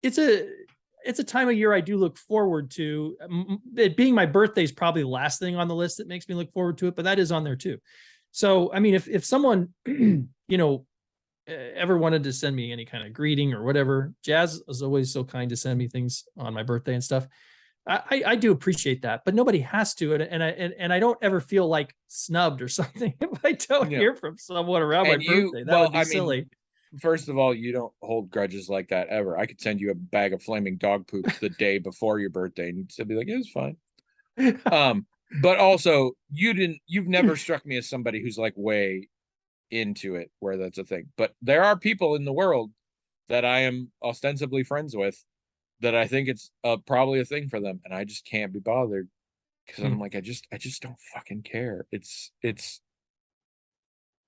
it's a time of year I do look forward to. It being my birthday is probably the last thing on the list that makes me look forward to it, but that is on there too. So, I mean, if someone, ever wanted to send me any kind of greeting or whatever, Jazz is always so kind to send me things on my birthday and stuff. I do appreciate that, but nobody has to. And I don't ever feel like snubbed or something if I don't hear from someone around my birthday. That would be silly. First of all, you don't hold grudges like that ever. I could send you a bag of flaming dog poop the day before your birthday, and you'd still be like, "It was fine." but also you've never struck me as somebody who's like way into it where that's a thing. But there are people in the world that I am ostensibly friends with that I think it's probably a thing for them, and I just can't be bothered because I'm like, I just don't fucking care. It's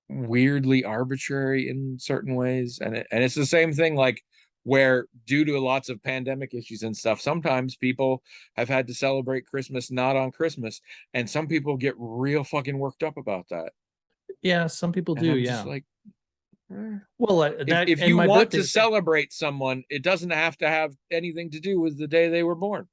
weirdly arbitrary in certain ways, and it's the same thing like where due to lots of pandemic issues and stuff, sometimes people have had to celebrate Christmas not on Christmas, and some people get real fucking worked up about that. Yeah, some people And do. I'm just Yeah. like, Well, that if and you my want to birthday's celebrate someone, it doesn't have to have anything to do with the day they were born.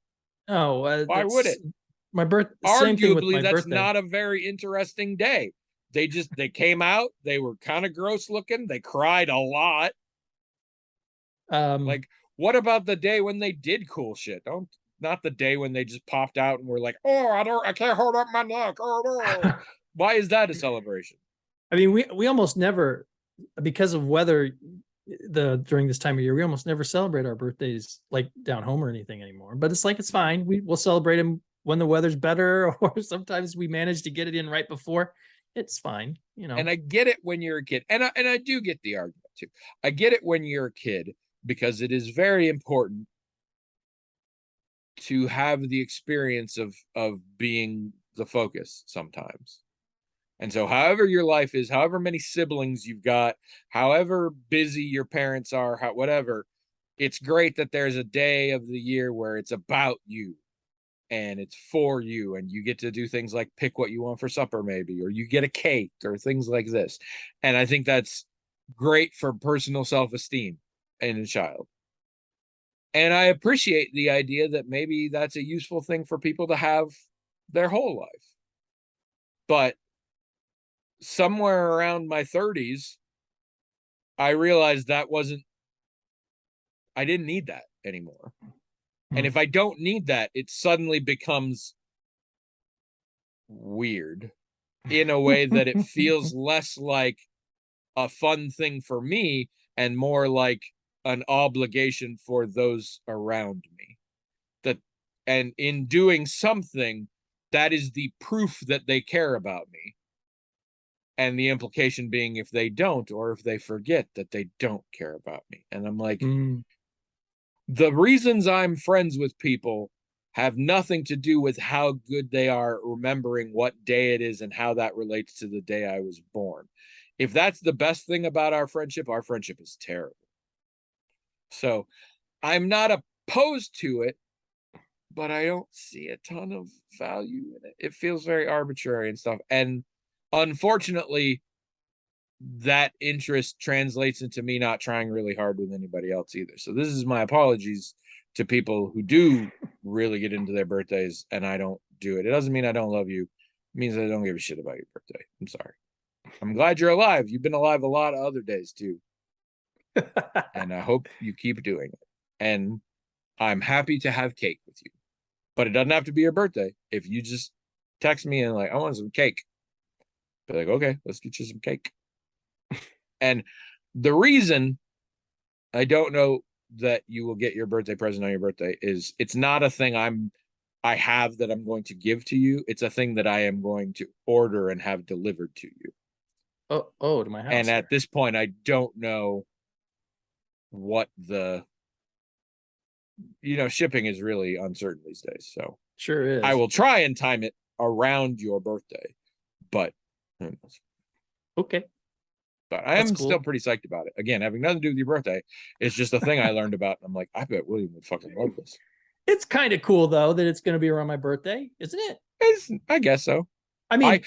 oh, Why would that's it? my birth. Same thing with Arguably, my that's birthday. not a very interesting day. They came out, they were kind of gross looking, they cried a lot. Um, Like, what about the day when they did cool shit? Don't Not the day when they just popped out and were like, oh, I can't hold up my neck. Oh no. Why is that a celebration? I mean, we almost never, because of weather, during this time of year, we almost never celebrate our birthdays like down home or anything anymore. But it's like it's fine. We'll celebrate them when the weather's better, or sometimes we manage to get it in right before. It's fine, you know. And I get it when you're a kid, and I do get the argument too. I get it when you're a kid because it is very important to have the experience of being the focus sometimes. And so, however your life is, however many siblings you've got, however busy your parents are, whatever, it's great that there's a day of the year where it's about you and it's for you, and you get to do things like pick what you want for supper, maybe, or you get a cake or things like this. And I think that's great for personal self-esteem in a child. And I appreciate the idea that maybe that's a useful thing for people to have their whole life. But somewhere around my 30s, I realized I didn't need that anymore. And if I don't need that, it suddenly becomes weird in a way that it feels less like a fun thing for me and more like an obligation for those around me. That, and in doing something, that is the proof that they care about me. And the implication being if they don't, or if they forget, that they don't care about me. And I'm like, the reasons I'm friends with people have nothing to do with how good they are remembering what day it is and how that relates to the day I was born. If that's the best thing about our friendship is terrible. So I'm not opposed to it, but I don't see a ton of value in it. It feels very arbitrary and stuff. And unfortunately, that interest translates into me not trying really hard with anybody else either. So this is my apologies to people who do really get into their birthdays and I don't do it. It doesn't mean I don't love you. It means I don't give a shit about your birthday. I'm sorry. I'm glad you're alive. You've been alive a lot of other days too. And I hope you keep doing it. And I'm happy to have cake with you. But it doesn't have to be your birthday. If you just text me and like, I want some cake. Be like, okay, let's get you some cake. And the reason I don't know that you will get your birthday present on your birthday is it's not a thing I have that I'm going to give to you. It's a thing that I am going to order and have delivered to you. To my house. And at this point, I don't know what shipping is really uncertain these days. So sure is. I will try and time it around your birthday, but who knows? Okay. But I am still pretty psyched about it. Again, having nothing to do with your birthday, it's just a thing I learned about. And I'm like, I bet William would fucking love this. It's kind of cool though that it's going to be around my birthday, isn't it? I guess so. I mean,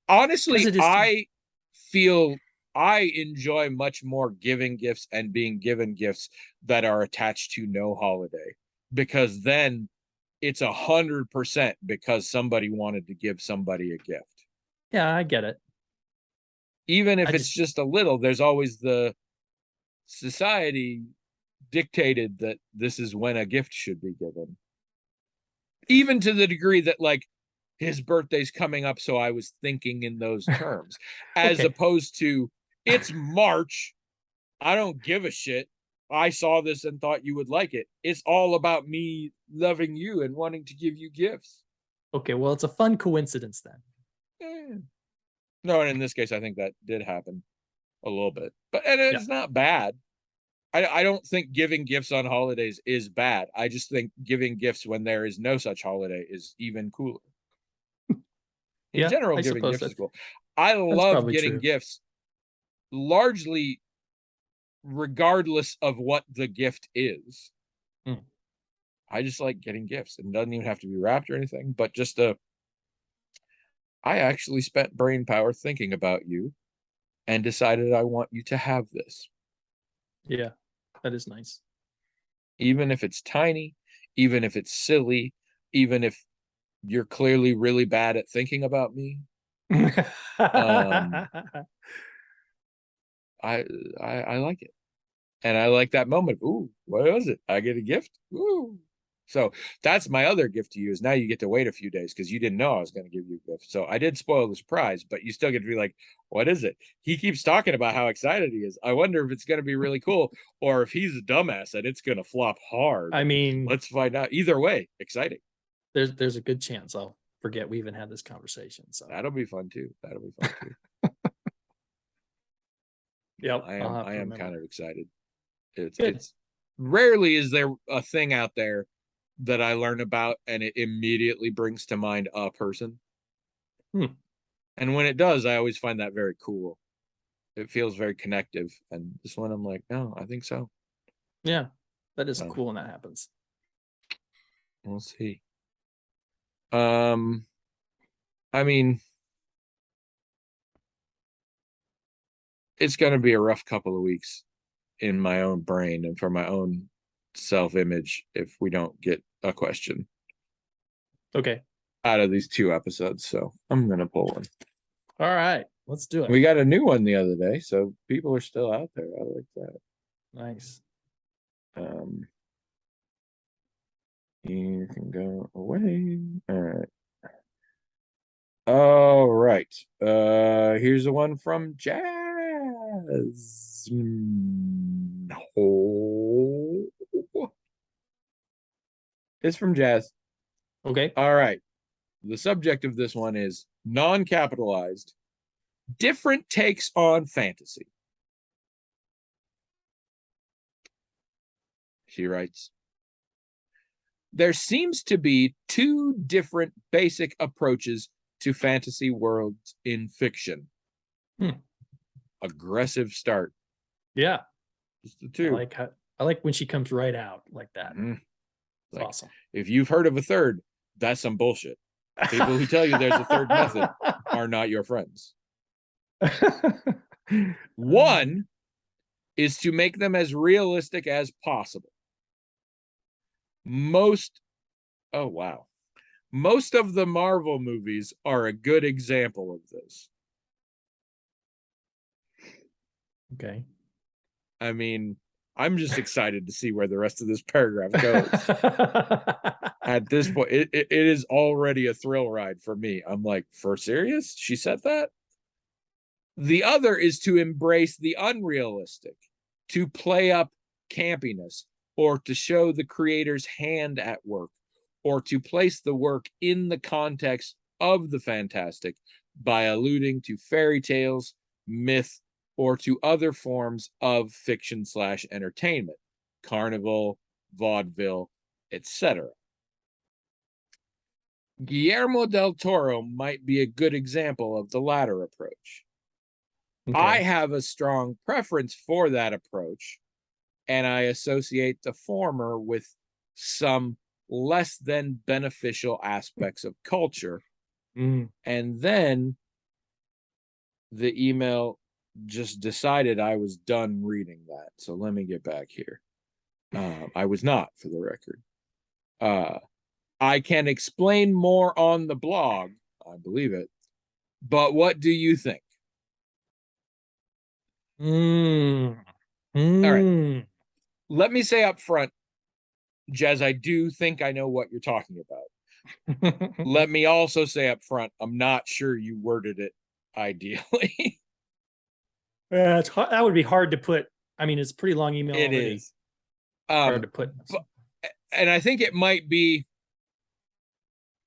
honestly, I feel I enjoy much more giving gifts and being given gifts that are attached to no holiday, because then it's 100% because somebody wanted to give somebody a gift. Yeah, I get it. Even if it's just a little, there's always the society dictated that this is when a gift should be given. Even to the degree that like his birthday's coming up, so I was thinking in those terms, as opposed to it's March, I don't give a shit. I saw this and thought you would like it. It's all about me loving you and wanting to give you gifts. Okay, well, it's a fun coincidence then. Eh. No, and in this case, I think that did happen a little bit, but and Yeah. it's not bad. I don't think giving gifts on holidays is bad. I just think giving gifts when there is no such holiday is even cooler. In Yeah, general, I giving suppose gifts is that cool. I that's love probably getting true. gifts largely regardless of what the gift is. Mm. I just like getting gifts. It doesn't even have to be wrapped or anything, but just I actually spent brain power thinking about you and decided I want you to have this. Yeah, that is nice. Even if it's tiny, even if it's silly, even if you're clearly really bad at thinking about me. Um, I I like it. And I like that moment. Ooh, what was it? I get a gift. Ooh. So that's my other gift to you is now you get to wait a few days because you didn't know I was going to give you a gift. So I did spoil the surprise, but you still get to be like, what is it? He keeps talking about how excited he is. I wonder if it's going to be really cool or if he's a dumbass and it's going to flop hard. I mean, Let's find out. Either way, exciting. there's a good chance I'll forget we even had this conversation. So That'll be fun too. That'll be fun too. yep, I I'll am have I to am remember. kind of excited. Good. It's rarely is there a thing out there that I learn about and it immediately brings to mind a person. Hmm. And when it does, I always find that very cool. It feels very connective. And this one I'm like, no, I think so. Yeah, that is So cool when that happens. we'll see. Um, I mean, it's gonna be a rough couple of weeks in my own brain and for my own self-image if we don't get a question Okay. out of these two episodes. So I'm gonna pull one. All right. Let's do it. We got a new one the other day, so people are still out there. I like that. Nice. Um, you can go away. All right. All right. Here's the one from Jazz. Oh. It's from Jazz. Okay. All right. The subject of this one is non-capitalized, different takes on fantasy. She writes, there seems to be two different basic approaches to fantasy worlds in fiction. Hmm. Aggressive start. Yeah. Just the two. I like when she comes right out like that. Mhm. It's Like, awesome. if you've heard of a third, that's some bullshit. People who tell you there's a third method are not your friends. One is to make them as realistic as possible. Most, oh wow. Most of the Marvel movies are a good example of this. Okay. I mean, I'm just excited to see where the rest of this paragraph goes. At this point, it is already a thrill ride for me. I'm like, for serious? She said that? The other is to embrace the unrealistic, to play up campiness, or to show the creator's hand at work, or to place the work in the context of the fantastic by alluding to fairy tales, myth, or to other forms of fiction slash entertainment, carnival, vaudeville, etc. Guillermo del Toro might be a good example of the latter approach. I Okay. have a strong preference for that approach, and I associate the former with some less than beneficial aspects of culture. Mm. And then the email just decided I was done reading that. So let me get back here. I was not, for the record. I can explain more on the blog. I believe it. But what do you think? Mm. All right. Mm. Let me say up front, Jez, I do think I know what you're talking about. Let me also say up front, I'm not sure you worded it ideally. It's hard, that would be hard to put. I mean, it's a pretty long email It already. is. Hard to put. But, and I think it might be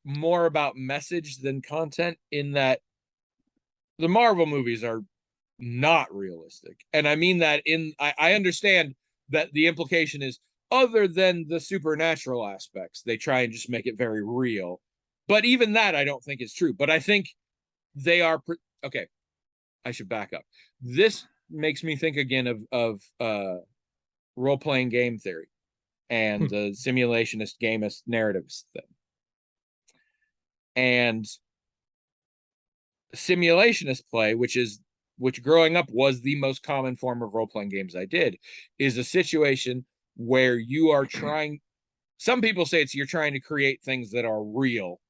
more about message than content, in that the Marvel movies are not realistic. And I mean that I understand that the implication is, other than the supernatural aspects, they try and just make it very real. But even that I don't think is true. But I think they are okay. I should back up. This makes me think again of role-playing game theory and the simulationist gamist narratives thing. And simulationist play, which growing up was the most common form of role-playing games I did, is a situation where you are trying, some people say you're trying to create things that are real.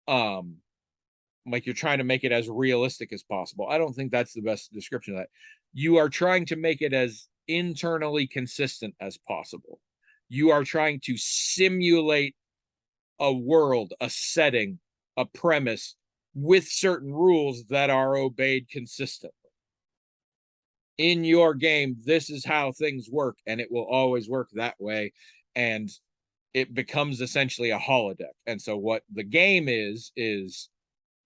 Like you're trying to make it as realistic as possible. I don't think that's the best description of that. You are trying to make it as internally consistent as possible. You are trying to simulate a world, a setting, a premise with certain rules that are obeyed consistently. In your game, this is how things work, and it will always work that way. And it becomes essentially a holodeck. And so what the game is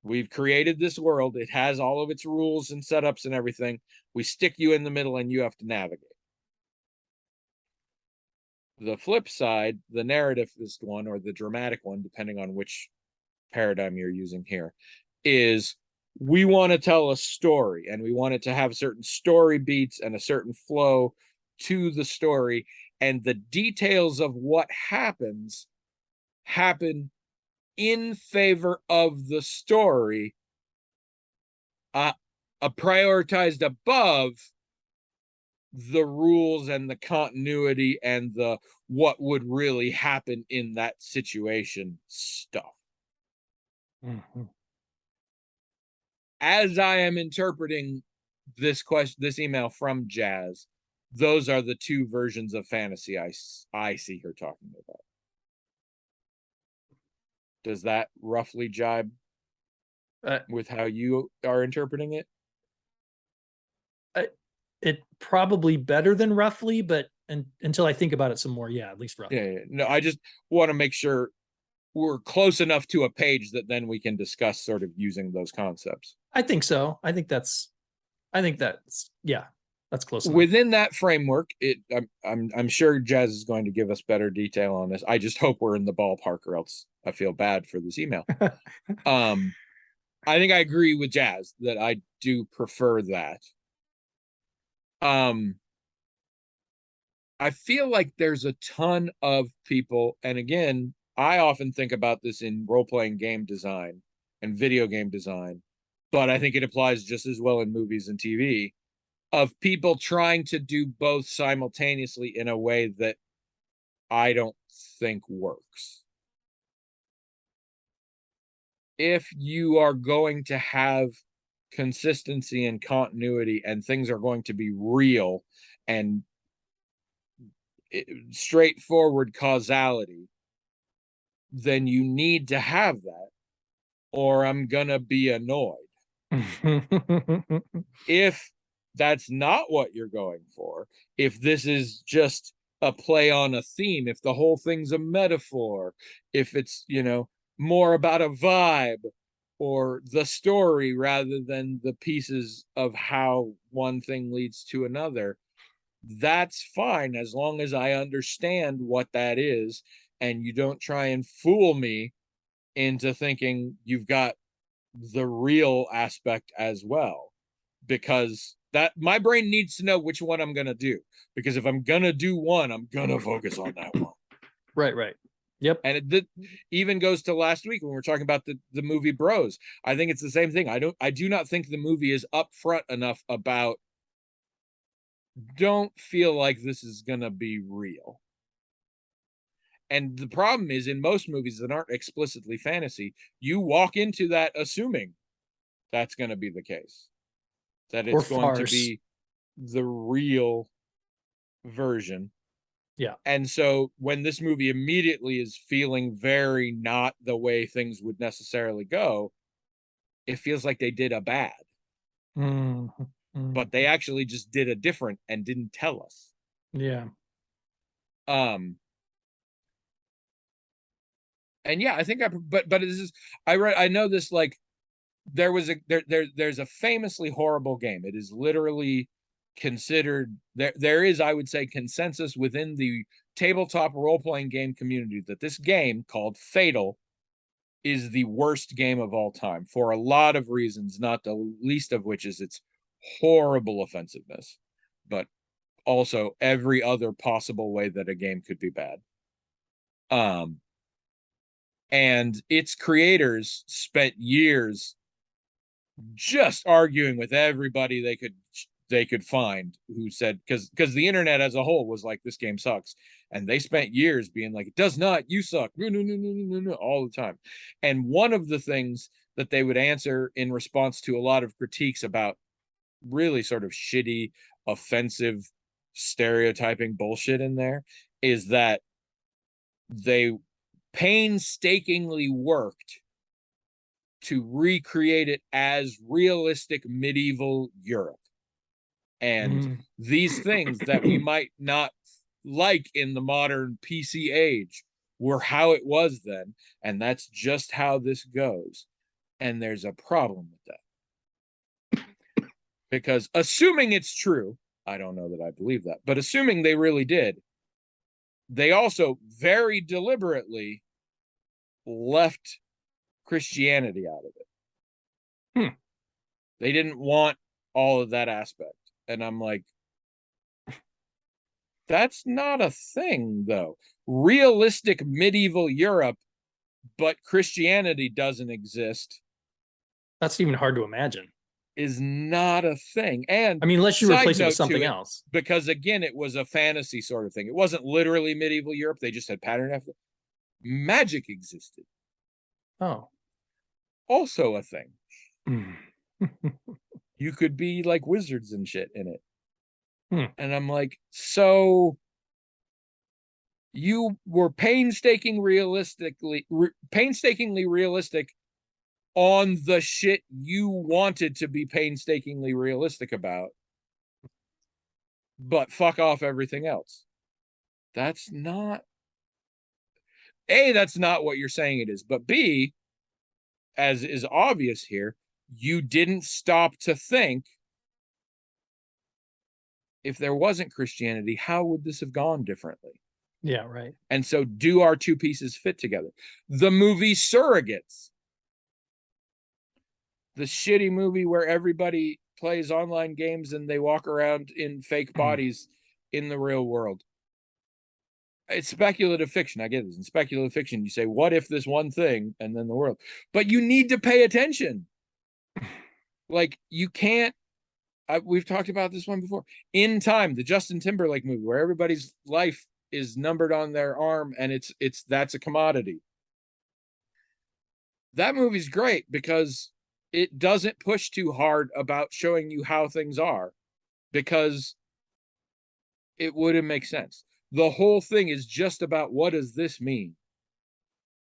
we've created this world. It has all of its rules and setups and everything. We stick you in the middle and you have to navigate. The flip side, the narrativist one, or the dramatic one, depending on which paradigm you're using here, is we want to tell a story, and we want it to have certain story beats and a certain flow to the story, and the details of what happens happen in favor of the story, prioritized above the rules and the continuity and the what would really happen in that situation stuff. Mm-hmm. As I am interpreting this email from Jazz, those are the two versions of fantasy I see her talking about. Does that roughly jibe with how you are interpreting it? It probably better than roughly, but until I think about it some more, yeah, at least roughly. Yeah. No, I just want to make sure we're close enough to a page that then we can discuss sort of using those concepts. I think so. I think that's yeah, that's close enough. Within that framework, I'm sure Jazz is going to give us better detail on this. I just hope we're in the ballpark, or else I feel bad for this email. I think I agree with Jazz that I do prefer that. I feel like there's a ton of people, and again, I often think about this in role-playing game design and video game design, but I think it applies just as well in movies and TV, of people trying to do both simultaneously in a way that I don't think works. If you are going to have consistency and continuity, and things are going to be real and straightforward causality, then you need to have that, or I'm gonna be annoyed. If that's not what you're going for, if this is just a play on a theme, if the whole thing's a metaphor, if it's, more about a vibe or the story rather than the pieces of how one thing leads to another, that's fine, as long as I understand what that is, and you don't try and fool me into thinking you've got the real aspect as well, because that my brain needs to know which one I'm going to do, because if I'm going to do one, I'm going to focus on that one. Right. Yep. And it even goes to last week when we were talking about the movie Bros. I think it's the same thing. I do not think the movie is upfront enough about, don't feel like this is going to be real. And the problem is, in most movies that aren't explicitly fantasy, you walk into that assuming that's going to be the case, that it's going to be the real version. Yeah. And so when this movie immediately is feeling very not the way things would necessarily go, it feels like they did a bad. But they actually just did a different and didn't tell us. Yeah. And yeah, I think but this is, I know this, like, there's a famously horrible game. It is literally considered, there is, I would say, consensus within the tabletop role-playing game community that this game called Fatal is the worst game of all time for a lot of reasons, not the least of which is its horrible offensiveness, but also every other possible way that a game could be bad. And its creators spent years just arguing with everybody they could find who said, because the internet as a whole was like, this game sucks, and they spent years being like, it does not, you suck, no, no, no, no, no, no, all the time. And one of the things that they would answer in response to a lot of critiques about really sort of shitty, offensive, stereotyping bullshit in there is that they painstakingly worked to recreate it as realistic medieval Europe. And these things that we might not like in the modern PC age were how it was then. And that's just how this goes. And there's a problem with that. Because assuming it's true, I don't know that I believe that, but assuming they really did, they also very deliberately left Christianity out of it. They didn't want all of that aspect. And I'm like, that's not a thing, though. Realistic medieval Europe, but Christianity doesn't exist. That's even hard to imagine. Is not a thing. And I mean, unless you replace it with something else. Because again, it was a fantasy sort of thing. It wasn't literally medieval Europe. They just had pattern after. Magic existed. Oh. Also a thing. You could be like wizards and shit in it. And I'm like, so you were painstakingly realistic on the shit you wanted to be painstakingly realistic about, but fuck off everything else. That's not, A, that's not what you're saying it is, but B, as is obvious here, you didn't stop to think, if there wasn't Christianity, how would this have gone differently? Yeah, right. And so do our two pieces fit together? The movie Surrogates, the shitty movie where everybody plays online games and they walk around in fake bodies in the real world. It's speculative fiction. I get this. In speculative fiction, you say, what if this one thing, and then the world. But you need to pay attention. Like, you can't, we've talked about this one before. In Time, the Justin Timberlake movie, where everybody's life is numbered on their arm, and that's a commodity. That movie's great because it doesn't push too hard about showing you how things are, because it wouldn't make sense. The whole thing is just about, what does this mean?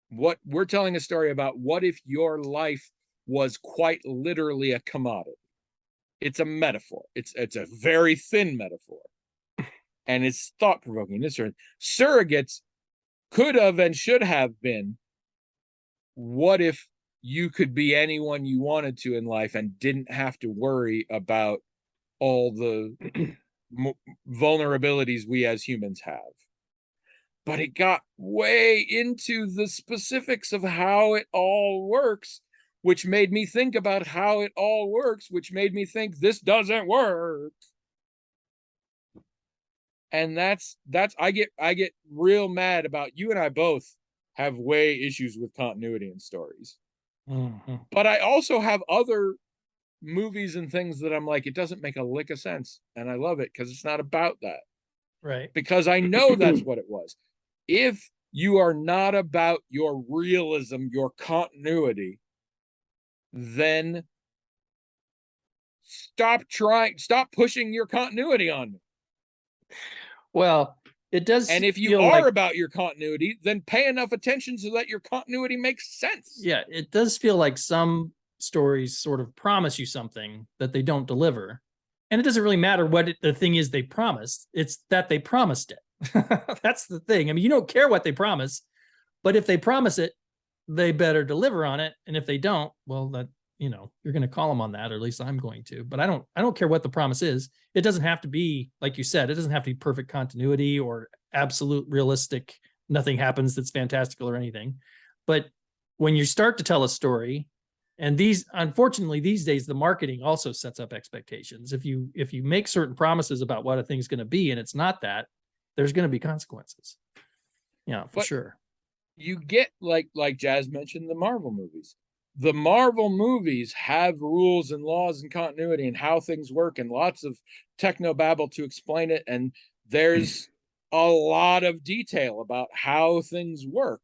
What we're telling a story about, what if your life was quite literally a commodity? It's a metaphor. It's a very thin metaphor. And it's thought-provoking. Surrogates could have and should have been, what if you could be anyone you wanted to in life and didn't have to worry about all the vulnerabilities we as humans have? But it got way into the specifics of how it all works, which made me think about how it all works, which made me think this doesn't work. And that's I get real mad about, you and I both have way issues with continuity in stories. But I also have other movies and things that I'm like, it doesn't make a lick of sense, and I love it because it's not about that. Right. Because I know that's what it was. If you are not about your realism, your continuity, then stop pushing your continuity on me. Well, it does. And if you are about your continuity, then pay enough attention so that your continuity makes sense. Yeah, it does feel like some stories sort of promise you something that they don't deliver. And it doesn't really matter what the thing is they promised. It's that they promised it. That's the thing. I mean, you don't care what they promise, but if they promise it, they better deliver on it. And if they don't, well, that, you're going to call them on that, or at least I'm going to. But I don't care what the promise is. It doesn't have to be, like you said, it doesn't have to be perfect continuity or absolute realistic. Nothing happens that's fantastical or anything. But when you start to tell a story, and unfortunately, these days, the marketing also sets up expectations. If you make certain promises about what a thing's going to be and it's not that, there's going to be consequences. Yeah, for sure. You get like Jazz mentioned, the Marvel movies. The Marvel movies have rules and laws and continuity and how things work, and lots of techno babble to explain it. And there's a lot of detail about how things work.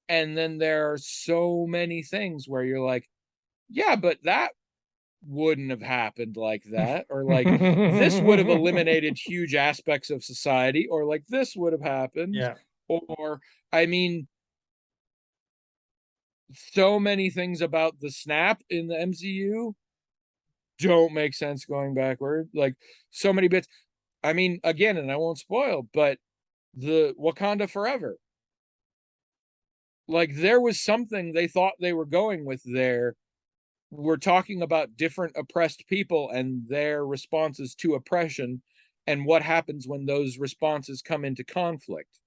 And then there are so many things where you're like, yeah, but that wouldn't have happened like that, or like this would have eliminated huge aspects of society, or like this would have happened. Yeah. Or, I mean, so many things about the snap in the MCU don't make sense going backward. Like, so many bits. I mean, again, and I won't spoil, but the Wakanda Forever, like, there was something they thought they were going with there. We're talking about different oppressed people and their responses to oppression, and what happens when those responses come into conflict.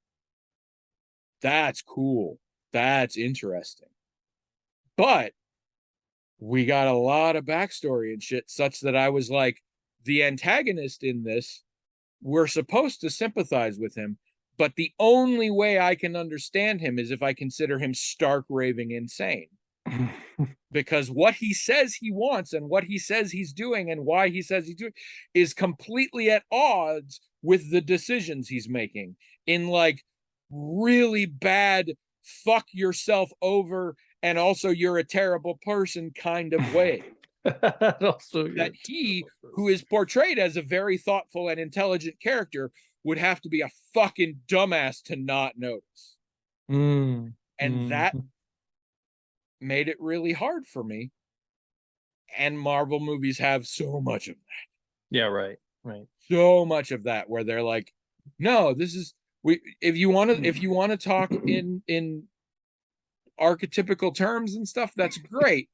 That's cool. That's interesting. But we got a lot of backstory and shit, such that I was like, the antagonist in this, we're supposed to sympathize with him, but the only way I can understand him is if I consider him stark raving insane. Because what he says he wants and what he says he's doing and why he says he's doing is completely at odds with the decisions he's making, in like really bad fuck yourself over and also you're a terrible person kind of way. That he, who is portrayed as a very thoughtful and intelligent character, would have to be a fucking dumbass to not notice. And that made it really hard for me. And Marvel movies have so much of that. Yeah, right. So much of that where they're like, no, this is, if you want to talk in archetypical terms and stuff, that's great.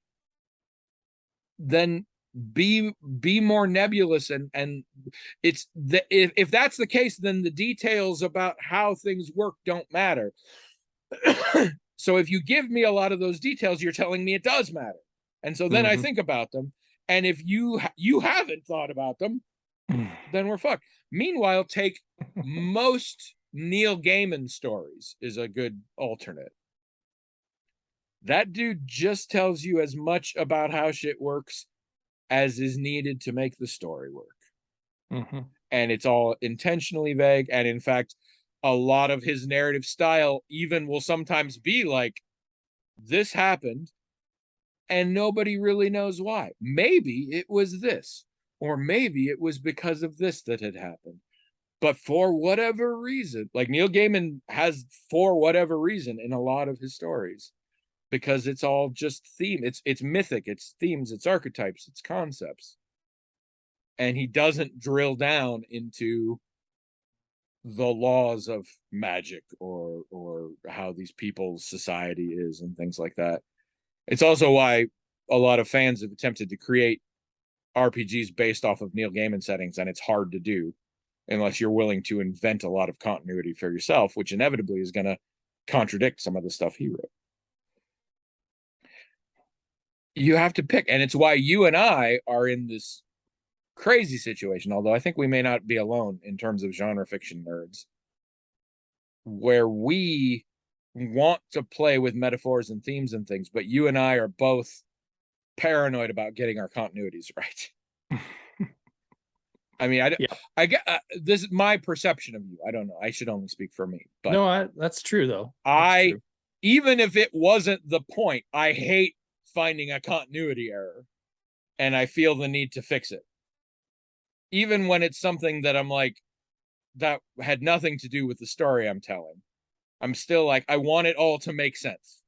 Then be more nebulous, and it's if that's the case, then the details about how things work don't matter. So if you give me a lot of those details, you're telling me it does matter. And so then I think about them, and if you haven't thought about them, then we're fucked. Meanwhile, take most Neil Gaiman stories is a good alternate. That dude just tells you as much about how shit works as is needed to make the story work. And it's all intentionally vague. And in fact, a lot of his narrative style even will sometimes be like, this happened and nobody really knows why. Maybe it was this, or maybe it was because of this that had happened. But for whatever reason, like Neil Gaiman has for whatever reason in a lot of his stories, because it's all just theme. It's mythic, it's themes, it's archetypes, it's concepts. And he doesn't drill down into the laws of magic or how these people's society is and things like that. It's also why a lot of fans have attempted to create RPGs based off of Neil Gaiman settings, and it's hard to do unless you're willing to invent a lot of continuity for yourself, which inevitably is going to contradict some of the stuff he wrote. You have to pick, and it's why you and I are in this crazy situation, although I think we may not be alone in terms of genre fiction nerds, where we want to play with metaphors and themes and things, but you and I are both paranoid about getting our continuities right. I mean, I get this is my perception of you. I don't know. I should only speak for me. But no, that's true though. That's true. Even if it wasn't the point, I hate finding a continuity error, and I feel the need to fix it. Even when it's something that I'm like, that had nothing to do with the story I'm telling, I'm still like, I want it all to make sense.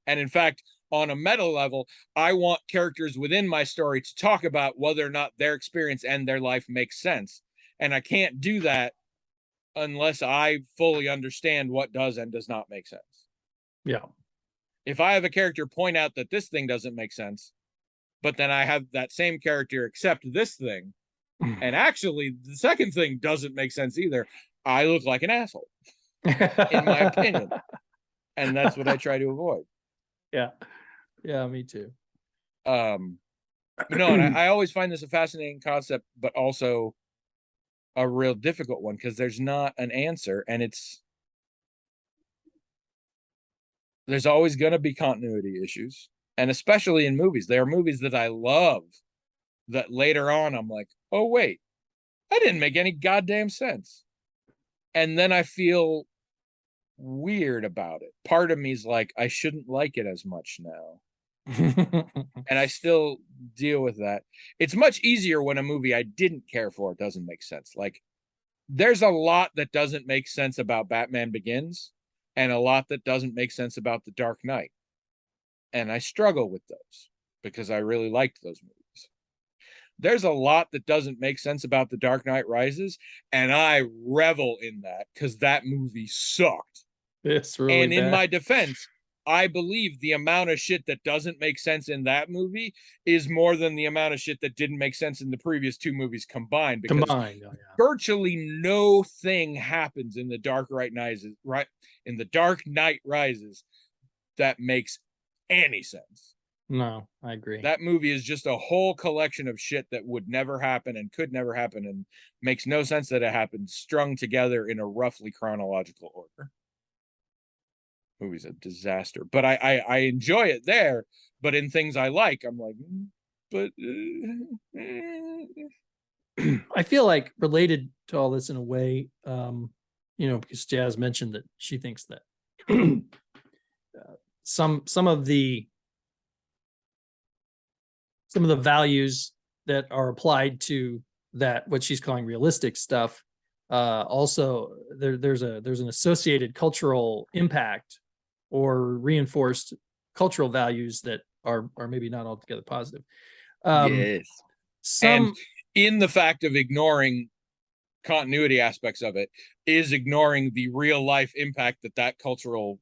And in fact, on a meta level, I want characters within my story to talk about whether or not their experience and their life makes sense. And I can't do that unless I fully understand what does and does not make sense. Yeah. If I have a character point out that this thing doesn't make sense, but then I have that same character accept this thing, and actually the second thing doesn't make sense either, I look like an asshole, in my opinion. And that's what I try to avoid. Yeah. Yeah, me too. But no, and I always find this a fascinating concept, but also a real difficult one, because there's not an answer, and there's always going to be continuity issues, and especially in movies. There are movies that I love that later on I'm like, oh wait, that didn't make any goddamn sense, and then I feel weird about it. Part of me is like, I shouldn't like it as much now. And I still deal with that. It's much easier when a movie I didn't care for doesn't make sense. Like, there's a lot that doesn't make sense about Batman Begins, and a lot that doesn't make sense about The Dark Knight. And I struggle with those because I really liked those movies. There's a lot that doesn't make sense about The Dark Knight Rises, and I revel in that because that movie sucked. It's really And in bad. my defense, I believe the amount of shit that doesn't make sense in that movie is more than the amount of shit that didn't make sense in the previous two movies combined, because Combined. Oh, yeah. virtually no thing happens in the Dark Knight Rises that makes any sense. No, I agree. That movie is just a whole collection of shit that would never happen and could never happen and makes no sense that it happened, strung together in a roughly chronological order. Movie's a disaster, but I enjoy it there. But in things I like, I'm like, but I feel like related to all this in a way, because Jazz mentioned that she thinks that some of the values that are applied to that, what she's calling realistic stuff, also there's an associated cultural impact or reinforced cultural values that are maybe not altogether positive. Yes. And in the fact of ignoring continuity aspects of it is ignoring the real life impact that cultural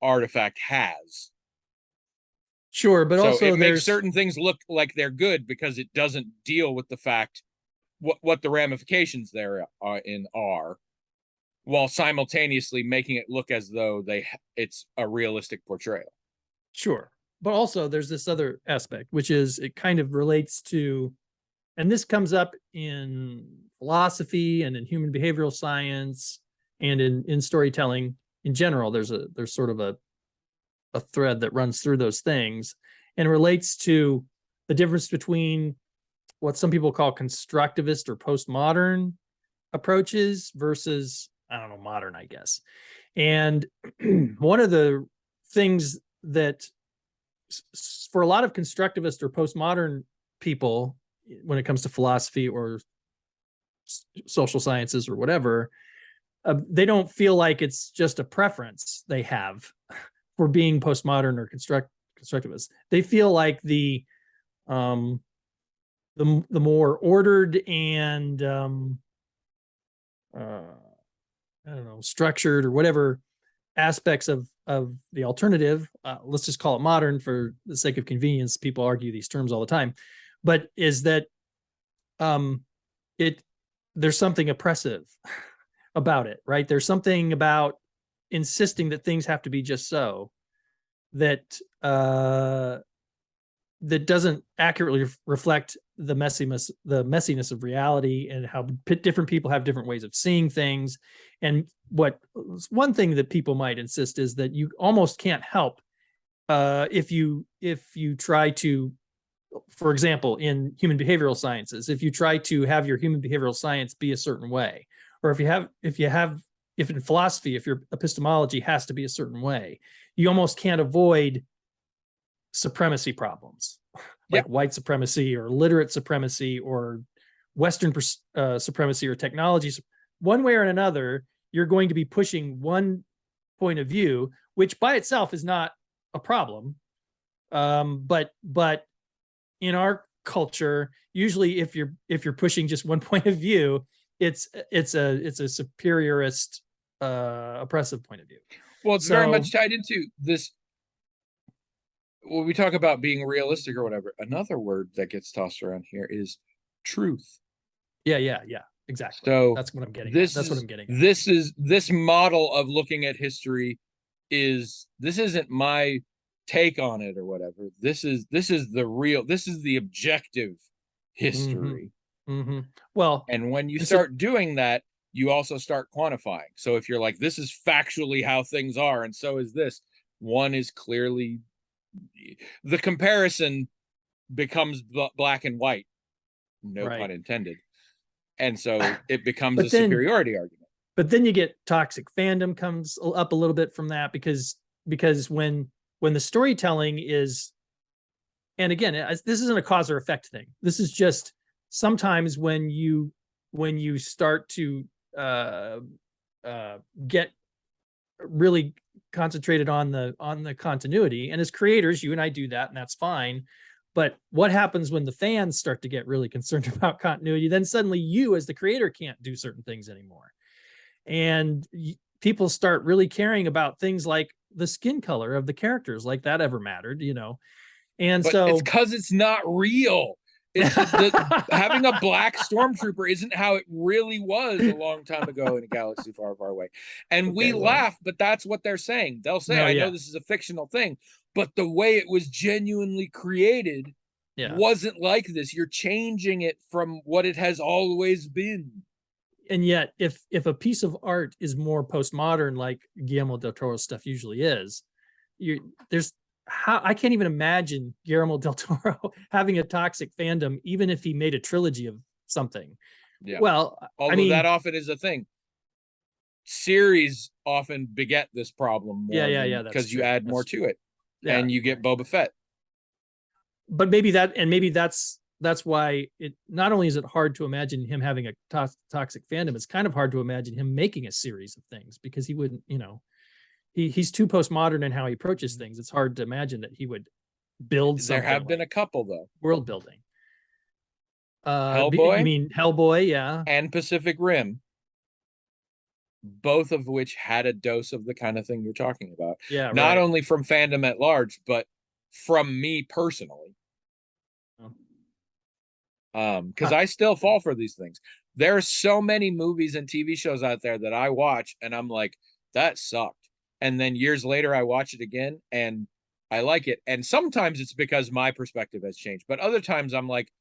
artifact has. Sure, but so also it makes certain things look like they're good because it doesn't deal with the fact what the ramifications there are, while simultaneously making it look as though it's a realistic portrayal. Sure. But also there's this other aspect, which is it kind of relates to, and this comes up in philosophy and in human behavioral science and in storytelling in general. There's sort of a thread that runs through those things and relates to the difference between what some people call constructivist or postmodern approaches versus, I don't know, modern, I guess. And one of the things that for a lot of constructivist or postmodern people, when it comes to philosophy or social sciences or whatever, they don't feel like it's just a preference they have for being postmodern or constructivist. They feel like the more ordered and I don't know, structured or whatever aspects of the alternative, let's just call it modern for the sake of convenience. People argue these terms all the time, but is that there's something oppressive about it, right? There's something about insisting that things have to be just so that that doesn't accurately reflect the messiness of reality and how different people have different ways of seeing things. And one thing that people might insist is that you almost can't help if you try to, for example, in human behavioral sciences, if you try to have your human behavioral science be a certain way, or if in philosophy, if your epistemology has to be a certain way, you almost can't avoid supremacy problems like white supremacy or literate supremacy or Western supremacy or technology. One way or another, you're going to be pushing one point of view, which by itself is not a problem. But in our culture, usually if you're pushing just one point of view, it's a superiorist, oppressive point of view. Well, it's very So much tied into this. When we talk about being realistic or whatever, another word that gets tossed around here is truth. yeah, exactly. So That's what I'm getting at. That's what I'm getting at. this model of looking at history this isn't my take on it or whatever. This is the real, this is the objective Mm-hmm. history. Mm-hmm. Well, And when you and so start doing that, you also start quantifying. So if you're like, this is factually how things are, and so is this, one is clearly, the comparison becomes black and white, no right. pun intended. And so it becomes a But then superiority argument. but then you get toxic fandom comes up a little bit from that because when the storytelling is, and again, this isn't a cause or effect thing. This is just sometimes when you start to uh get really concentrated on the continuity, and as creators you and I do that, and that's fine. But what happens when the fans start to get really concerned about continuity? Then suddenly you as the creator can't do certain things anymore, and people start really caring about things like the skin color of the characters, like that ever mattered, and But it's so because it's not real. It's having a black stormtrooper isn't how it really was a long time ago in a galaxy far, far away. And we okay, well, laugh, but that's what they're saying. They'll say, no, I know yeah, this is a fictional thing, but the way it was genuinely created yeah. wasn't like this. You're changing it from what it has always been. And yet if a piece of art is more postmodern, like Guillermo del Toro stuff usually is, there's how I can't even imagine Guillermo del Toro having a toxic fandom, even if he made a trilogy of something. Yeah. Well, I Although that mean, often is a thing. Series often beget this problem more yeah, than that's because you true. add more That's to true. it. Yeah, And you get right. Boba Fett. But maybe that's why it not only is it hard to imagine him having a toxic fandom, it's kind of hard to imagine him making a series of things, because he wouldn't, he's too postmodern in how he approaches things. It's hard to imagine that he would build There something have been like a couple though. world building. You Hellboy mean Hellboy? Yeah, and Pacific Rim, both of which had a dose of the kind of thing you're talking about. yeah, Not right. only from fandom at large, but from me personally. Because Huh. I still fall for these things. There are so many movies and TV shows out there that I watch and I'm like, that sucked. And then years later I watch it again and I like it. And sometimes it's because my perspective has changed, but other times I'm like,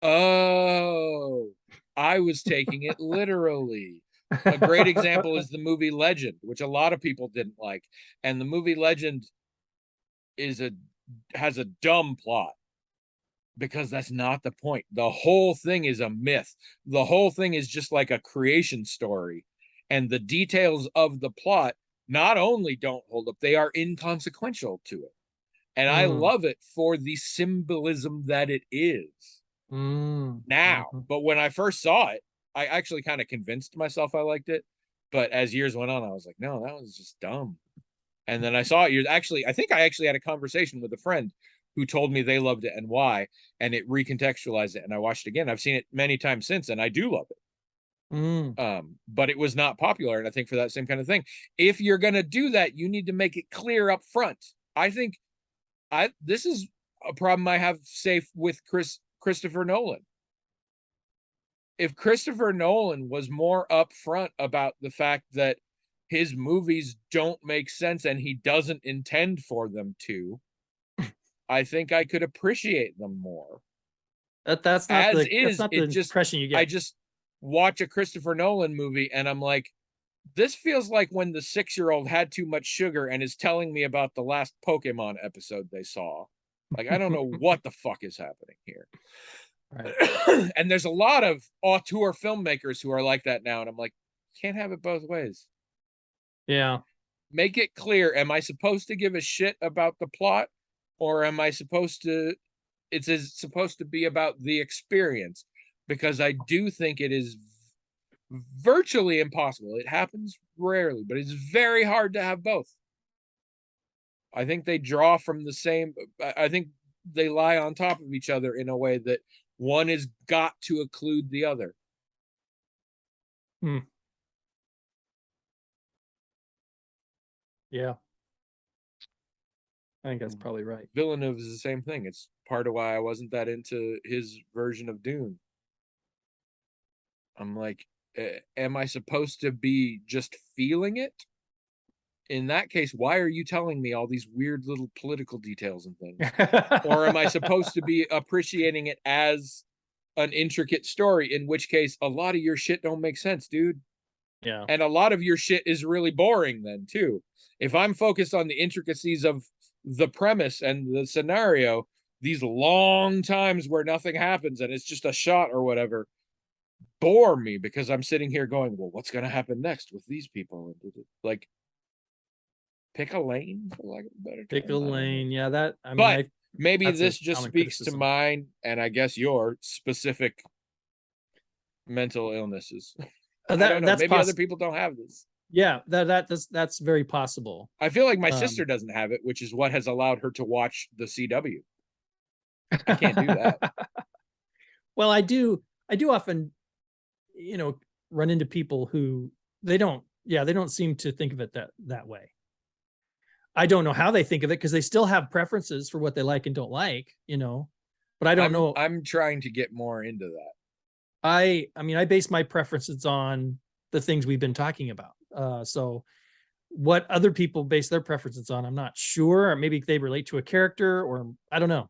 oh, I was taking it literally. A great example is the movie Legend, which a lot of people didn't like. And the movie Legend is has a dumb plot because that's not the point. The whole thing is a myth. The whole thing is just like a creation story. And the details of the plot not only don't hold up, they are inconsequential to it. And I Mm, love it for the symbolism that it is now. mhm. But when I first saw it, I actually kind of convinced myself I liked it. But as years went on, I was like, no, that was just dumb. And then I saw it. I think I actually had a conversation with a friend who told me they loved it and why, and it recontextualized it. And I watched it again. I've seen it many times since, and I do love it. Mm. But it was not popular, and I think for that same kind of thing, if you're gonna do that, you need to make it clear up front. I think I this is a problem I have, say, with Christopher Nolan. If Christopher Nolan was more upfront about the fact that his movies don't make sense and he doesn't intend for them to, I think I could appreciate them more. That's not As that's is, not the it just, impression you I get. just watch a Christopher Nolan movie and I'm like, this feels like when the 6-year-old had too much sugar and is telling me about the last Pokemon episode they saw. Like, I don't know what the fuck is happening here. Right. And there's a lot of auteur filmmakers who are like that now. And I'm like, can't have it both ways. Yeah. Make it clear. Am I supposed to give a shit about the plot? Or am I supposed to, it's supposed to be about the experience? Because I do think it is virtually impossible. It happens rarely, but it's very hard to have both. I think they draw from the same, I think they lie on top of each other in a way that one has got to occlude the other. Hmm. Yeah. I think that's probably right. Villeneuve is the same thing. It's part of why I wasn't that into his version of Dune. I'm like, am I supposed to be just feeling it? In that case, why are you telling me all these weird little political details and things? Or am I supposed to be appreciating it as an intricate story? In which case, a lot of your shit don't make sense, dude. Yeah. And a lot of your shit is really boring then too. If I'm focused on the intricacies of the premise and the scenario, these long times where nothing happens and it's just a shot or whatever bore me, because I'm sitting here going, well, what's going to happen next with these people? Like, pick a lane, for lack of a better term. Pick a lane. Yeah, that I mean, But maybe that's a this just common speaks to criticism. mine, and I guess your specific mental illnesses. I don't know. That's Maybe other possible. people don't have this. Yeah, that's very possible. I feel like my sister doesn't have it, which is what has allowed her to watch the CW. I can't do that. Well, I do often, run into people who they don't seem to think of it that way. I don't know how they think of it, because they still have preferences for what they like and don't like, but I don't know. I'm trying to get more into that. I mean, I base my preferences on the things we've been talking about. So what other people base their preferences on, I'm not sure. Or maybe they relate to a character, or I don't know.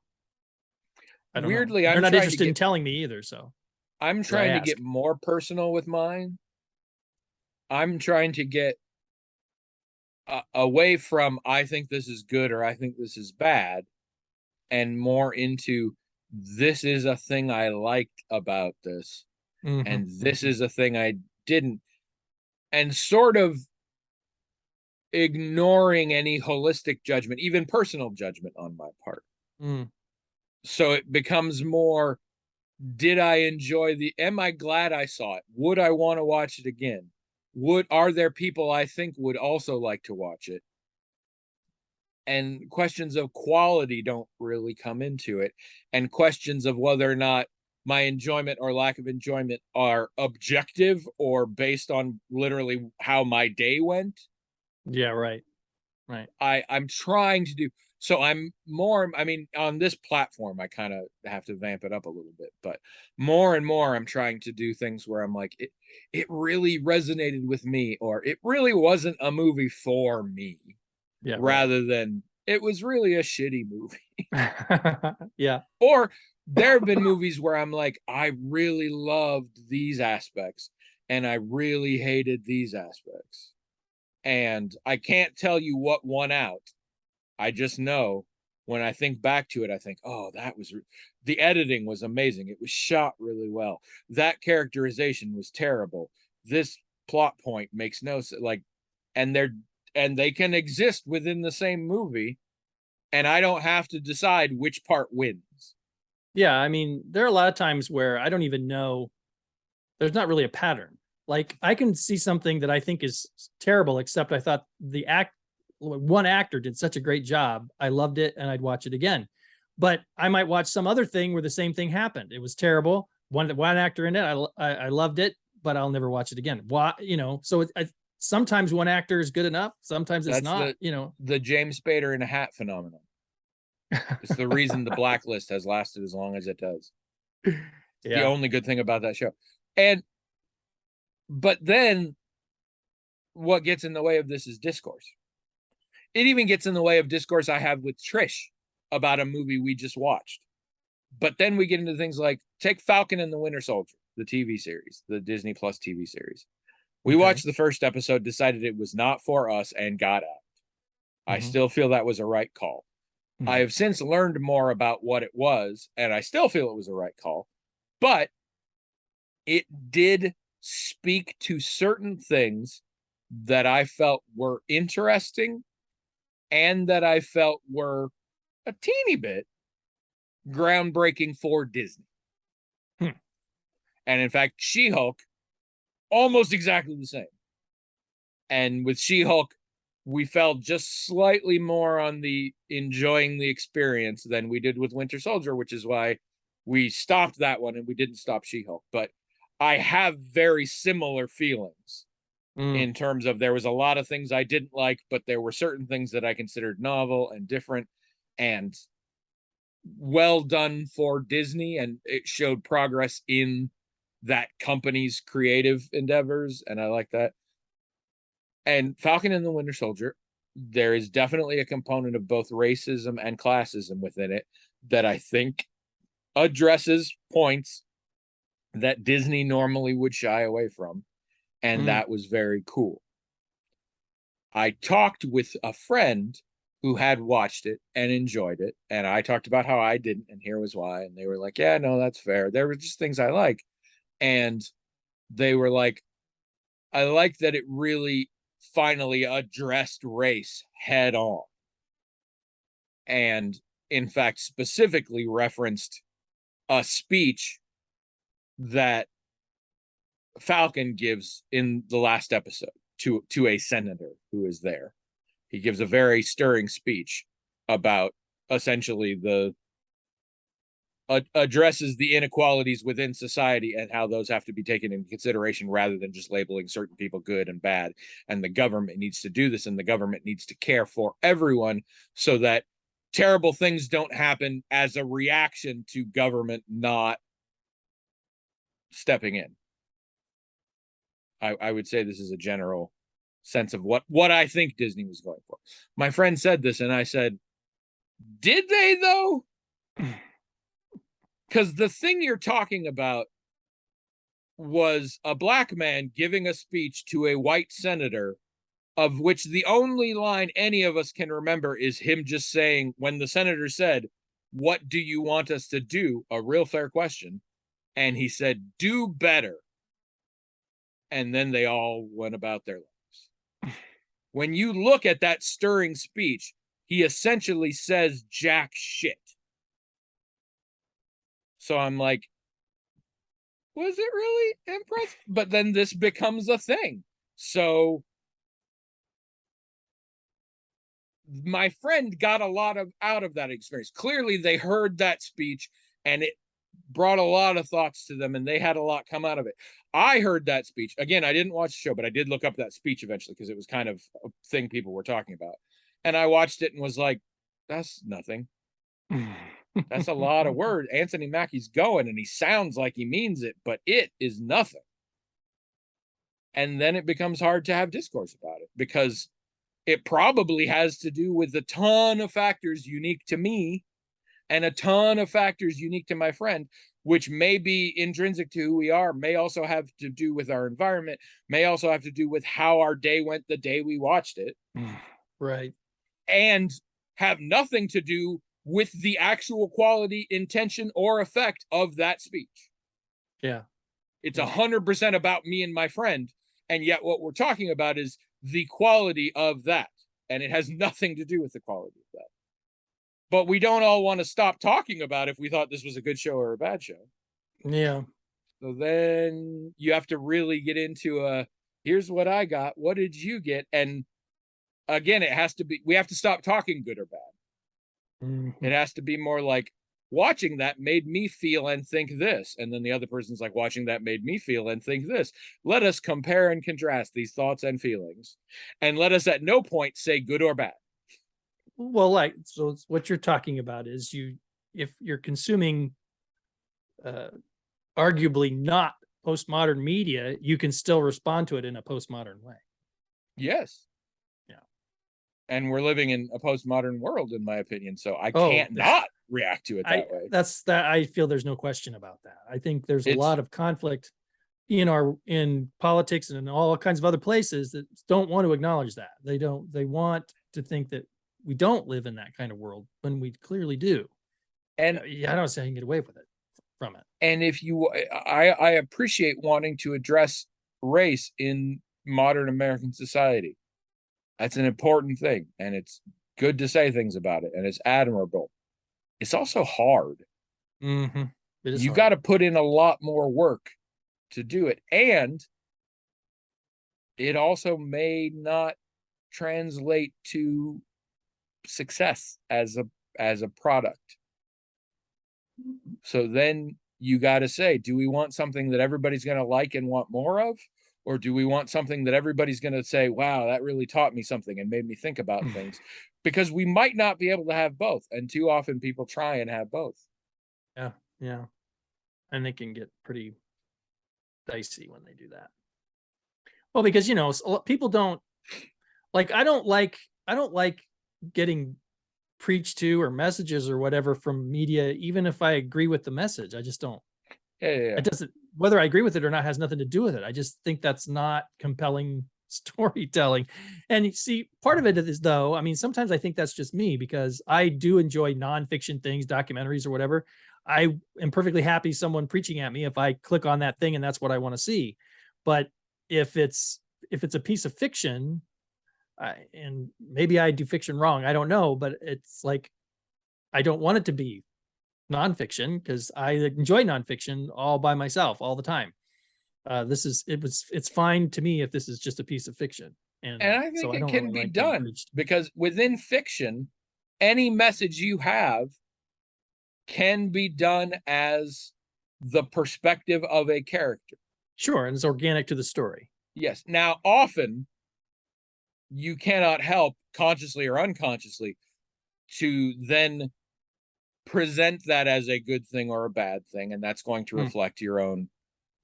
Weirdly, they're I'm not trying interested to get, in telling me either. So I'm trying to get more personal with mine. I'm trying to get away from I think this is good or I think this is bad, and more into this is a thing I liked about this, and this is a thing I didn't, and sort of ignoring any holistic judgment, even personal judgment on my part. So it becomes more, did I enjoy am I glad I saw it? Would I want to watch it again? Are there people I think would also like to watch it? And questions of quality don't really come into it. And questions of whether or not my enjoyment or lack of enjoyment are objective or based on literally how my day went. Yeah, right. I'm trying to do so. I'm more, I mean, on this platform, I kind of have to vamp it up a little bit, but more and more I'm trying to do things where I'm like, it really resonated with me, or it really wasn't a movie for me. Yeah. Rather than it was really a shitty movie. Yeah. Or there have been movies where I'm like, I really loved these aspects and I really hated these aspects. And I can't tell you what won out. I just know when I think back to it, I think, oh, the editing was amazing. It was shot really well. That characterization was terrible. This plot point makes no sense. Like, and they can exist within the same movie, and I don't have to decide which part wins. Yeah, I mean, there are a lot of times where I don't even know. There's not really a pattern. Like, I can see something that I think is terrible, except I thought one actor did such a great job. I loved it, and I'd watch it again. But I might watch some other thing where the same thing happened. It was terrible. One actor in it, I loved it, but I'll never watch it again. Why? So sometimes one actor is good enough. Sometimes it's not. The James Spader in a hat phenomenon. It's the reason The Blacklist has lasted as long as it does. The only good thing about that show. But then what gets in the way of this is discourse. It even gets in the way of discourse I have with Trish about a movie we just watched. But then we get into things like, take Falcon and the Winter Soldier, the TV series, the Disney Plus TV series. We watched the first episode, decided it was not for us, and got out. I still feel that was a right call. I have since learned more about what it was, and I still feel it was a right call. But it did speak to certain things that I felt were interesting and that I felt were a teeny bit groundbreaking for Disney. And in fact, She-Hulk, almost exactly the same. And with She-Hulk, we felt just slightly more on the enjoying the experience than we did with Winter Soldier, which is why we stopped that one and we didn't stop She-Hulk. But I have very similar feelings Mm. in terms of there was a lot of things I didn't like, but there were certain things that I considered novel and different and well done for Disney, and it showed progress in that company's creative endeavors, and I like that. And Falcon and the Winter Soldier, there is definitely a component of both racism and classism within it that I think addresses points that Disney normally would shy away from, and Mm. that was very cool. I talked with a friend who had watched it and enjoyed it, and I talked about how I didn't, and here was why. And they were like, "Yeah, no, that's fair." There were just things I like, and they were like, "I like that it really finally addressed race head on, and in fact, specifically referenced a speech that Falcon gives in the last episode to a senator who is there. He gives a very stirring speech about essentially the addresses the inequalities within society and how those have to be taken into consideration rather than just labeling certain people good and bad. And the government needs to do this, and the government needs to care for everyone so that terrible things don't happen as a reaction to government not stepping in. I would say this is a general sense of what I think Disney was going for. My friend said this, and I said, "Did they though?" Because the thing you're talking about was a black man giving a speech to a white senator, of which the only line any of us can remember is him just saying, when the senator said, "What do you want us to do?" A real fair question. And he said, "Do better." And then they all went about their lives. When you look at that stirring speech, he essentially says jack shit. So I'm like, was it really impressive? But then this becomes a thing. So my friend got a lot of out of that experience. Clearly, they heard that speech and it brought a lot of thoughts to them, and they had a lot come out of it. I heard that speech. Again, I didn't watch the show, but I did look up that speech eventually because it was kind of a thing people were talking about. And I watched it and was like, that's nothing. That's a lot of words. Anthony Mackie's going and he sounds like he means it, but it is nothing. And then it becomes hard to have discourse about it because it probably has to do with a ton of factors unique to me and a ton of factors unique to my friend, which may be intrinsic to who we are, may also have to do with our environment, may also have to do with how our day went the day we watched it. Right. And have nothing to do with the actual quality, intention, or effect of that speech. Yeah. It's 100% about me and my friend. And yet what we're talking about is the quality of that. And it has nothing to do with the quality of that. But we don't all want to stop talking about if we thought this was a good show or a bad show. Yeah. So then you have to really get into here's what I got. What did you get? And again, it has to be, we have to stop talking good or bad. Mm-hmm. It has to be more like, watching that made me feel and think this. And then the other person's like, watching that made me feel and think this. Let us compare and contrast these thoughts and feelings. And let us at no point say good or bad. Well, like, so what you're talking about is if you're consuming arguably not postmodern media, you can still respond to it in a postmodern way. Yes. Yeah. And we're living in a postmodern world, in my opinion. So I Oh, can't not react to it that way. I feel there's no question about that. I think there's a It's- lot of conflict in politics and in all kinds of other places that don't want to acknowledge that. They want to think that we don't live in that kind of world when we clearly do. And I don't say I can get away with it from it. and if you I appreciate wanting to address race in modern American society. That's an important thing, and it's good to say things about it, and it's admirable. It's also hard. Mm-hmm. You got to put in a lot more work to do it, and it also may not translate to success as a product. So then you got to say, do we want something that everybody's going to like and want more of, Or do we want something that everybody's going to say, wow, that really taught me something and made me think about things? Because we might not be able to have both. And too often people try and have both. Yeah. Yeah. And it can get pretty dicey when they do that. Well, because, people don't like, I don't like getting preached to or messages or whatever from media, even if I agree with the message. I just don't. Yeah. It doesn't, whether I agree with it or not has nothing to do with it. I just think that's not compelling storytelling. And you see, part of it is, though, I mean, sometimes I think that's just me because I do enjoy nonfiction things, documentaries or whatever. I am perfectly happy someone preaching at me if I click on that thing and that's what I want to see. But if it's a piece of fiction, and maybe I do fiction wrong, I don't know, but it's like I don't want it to be nonfiction because I enjoy nonfiction all by myself all the time. It's fine to me if this is just a piece of fiction. And I so think I it don't can really be like being done preached. because within fiction, any message you have can be done as the perspective of a character. Sure, and it's organic to the story. Yes. Now, often you cannot help, consciously or unconsciously, to then present that as a good thing or a bad thing, and that's going to reflect your own.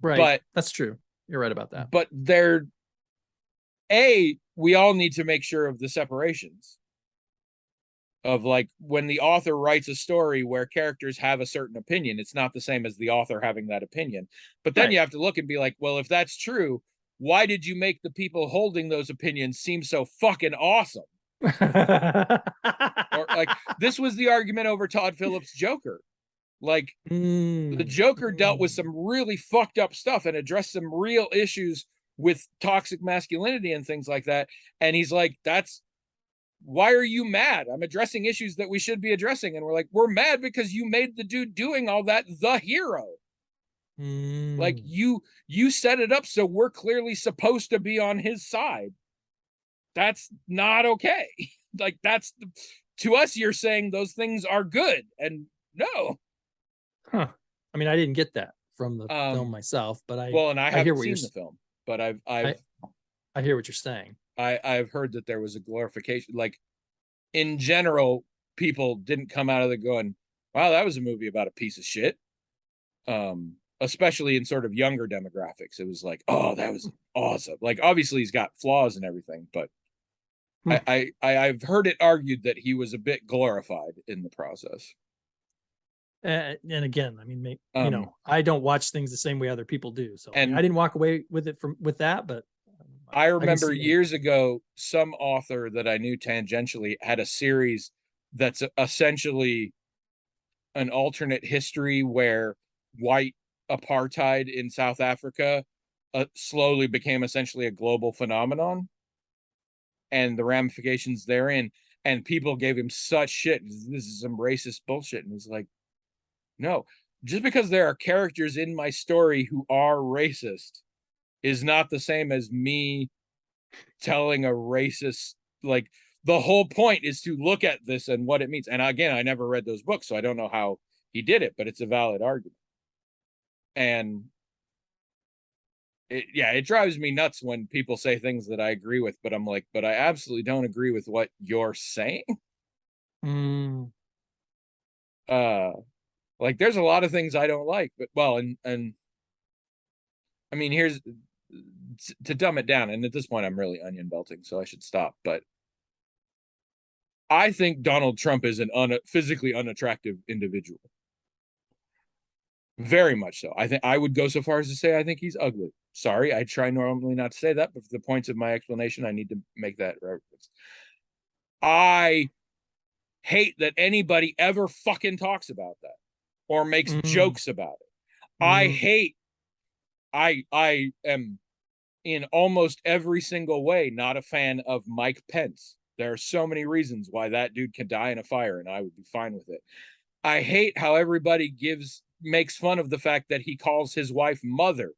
Right. But that's true. You're right about that. But we all need to make sure of the separations of, like, when the author writes a story where characters have a certain opinion, it's not the same as the author having that opinion. But then Right. you have to look and be like, well, if that's true, why did you make the people holding those opinions seem so fucking awesome? Or, like, this was the argument over Todd Phillips' Joker. Like, the Joker dealt with some really fucked up stuff and addressed some real issues with toxic masculinity and things like that. And he's like, why are you mad? I'm addressing issues that we should be addressing. And we're like, we're mad because you made the dude doing all that the hero. Like, you set it up so we're clearly supposed to be on his side. That's not okay. Like, to us, you're saying those things are good, and no. Huh. I mean, I didn't get that from the film myself, but I haven't seen the film, but I hear what you're saying. I've heard that there was a glorification. Like, in general, people didn't come out of it going, wow, that was a movie about a piece of shit. Especially in sort of younger demographics. It was like, oh, that was awesome. Like, obviously he's got flaws and everything, but I've heard it argued that he was a bit glorified in the process. And again, I mean, I don't watch things the same way other people do. So I didn't walk away with that, but I remember years ago, some author that I knew tangentially had a series that's essentially an alternate history where white apartheid in South Africa slowly became essentially a global phenomenon, and the ramifications therein. And people gave him such shit. This is some racist bullshit. And he's like, no, just because there are characters in my story who are racist is not the same as me telling a racist, like, the whole point is to look at this and what it means. And again, I never read those books, so I don't know how he did it, but it's a valid argument. And it drives me nuts when people say things that I agree with, but I'm like, but I absolutely don't agree with what you're saying. Like, there's a lot of things I don't like, but and I mean, here's to dumb it down, and at this point I'm really onion belting, so I should stop. But I think Donald Trump is an physically unattractive individual. Very much so. I think I would go so far as to say I think he's ugly. Sorry, I try normally not to say that, but for the points of my explanation, I need to make that reference. I hate that anybody ever fucking talks about that or makes jokes about it. I am in almost every single way not a fan of Mike Pence. There are so many reasons why that dude can die in a fire, and I would be fine with it. I hate how everybody makes fun of the fact that he calls his wife mother.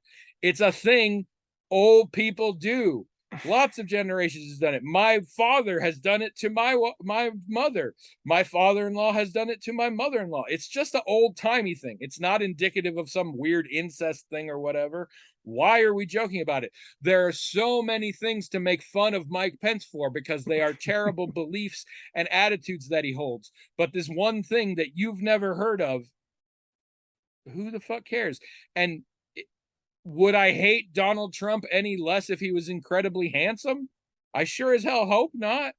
It's a thing old people do. Lots of generations has done it. My father has done it to my mother. My father-in-law has done it to my mother-in-law. It's just an old-timey thing. It's not indicative of some weird incest thing or whatever. Why are we joking about it? There are so many things to make fun of Mike Pence for because they are terrible beliefs and attitudes that he holds. But this one thing that you've never heard of, who the fuck cares? And would I hate Donald Trump any less if he was incredibly handsome? I sure as hell hope not.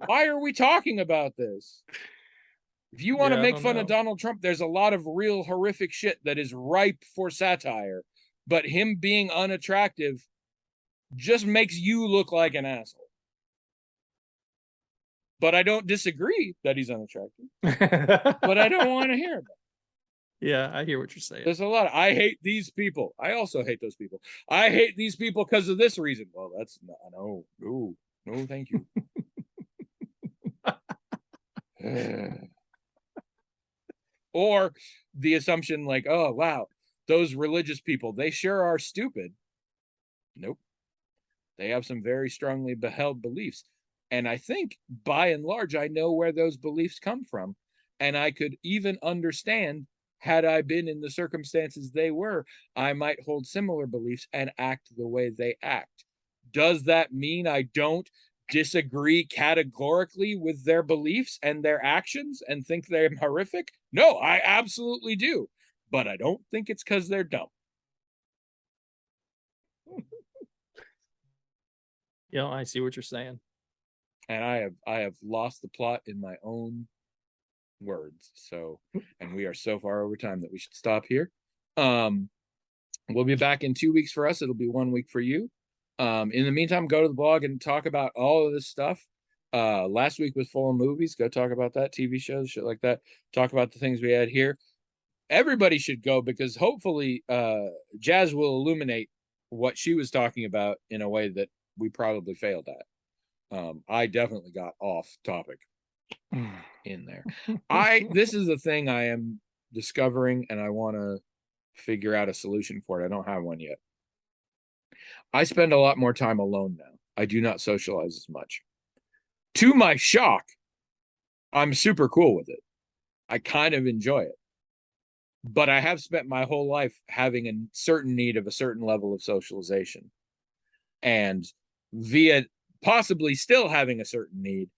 Why are we talking about this? If you want to Yeah, I make don't fun of know. Donald Trump, there's a lot of real horrific shit that is ripe for satire. But him being unattractive just makes you look like an asshole. But I don't disagree that he's unattractive. But I don't want to hear about it. Yeah, I hear what you're saying. There's a lot of, I hate these people. I also hate those people. I hate these people because of this reason. Well, that's not, no, thank you. Or the assumption like, oh, wow, those religious people, they sure are stupid. Nope. They have some very strongly held beliefs. And I think by and large, I know where those beliefs come from. And I could even understand, had I been in the circumstances they were, I might hold similar beliefs and act the way they act. Does that mean I don't disagree categorically with their beliefs and their actions and think they're horrific? No, I absolutely do. But I don't think it's because they're dumb. Yeah, I see what you're saying. And I have lost the plot in my own words. So, and we are so far over time that we should stop here. We'll be back in 2 weeks for us. It'll be 1 week for you. In the meantime, go to the blog and talk about all of this stuff. Last week was full of movies. Go talk about that, TV shows, shit like that. Talk about the things we had here. Everybody should go because hopefully Jazz will illuminate what she was talking about in a way that we probably failed at. I definitely got off topic in there. This is the thing I am discovering and I want to figure out a solution for it. I don't have one yet. I spend a lot more time alone now. I do not socialize as much. To my shock, I'm super cool with it. I kind of enjoy it. But I have spent my whole life having a certain need of a certain level of socialization. And via possibly still having a certain need,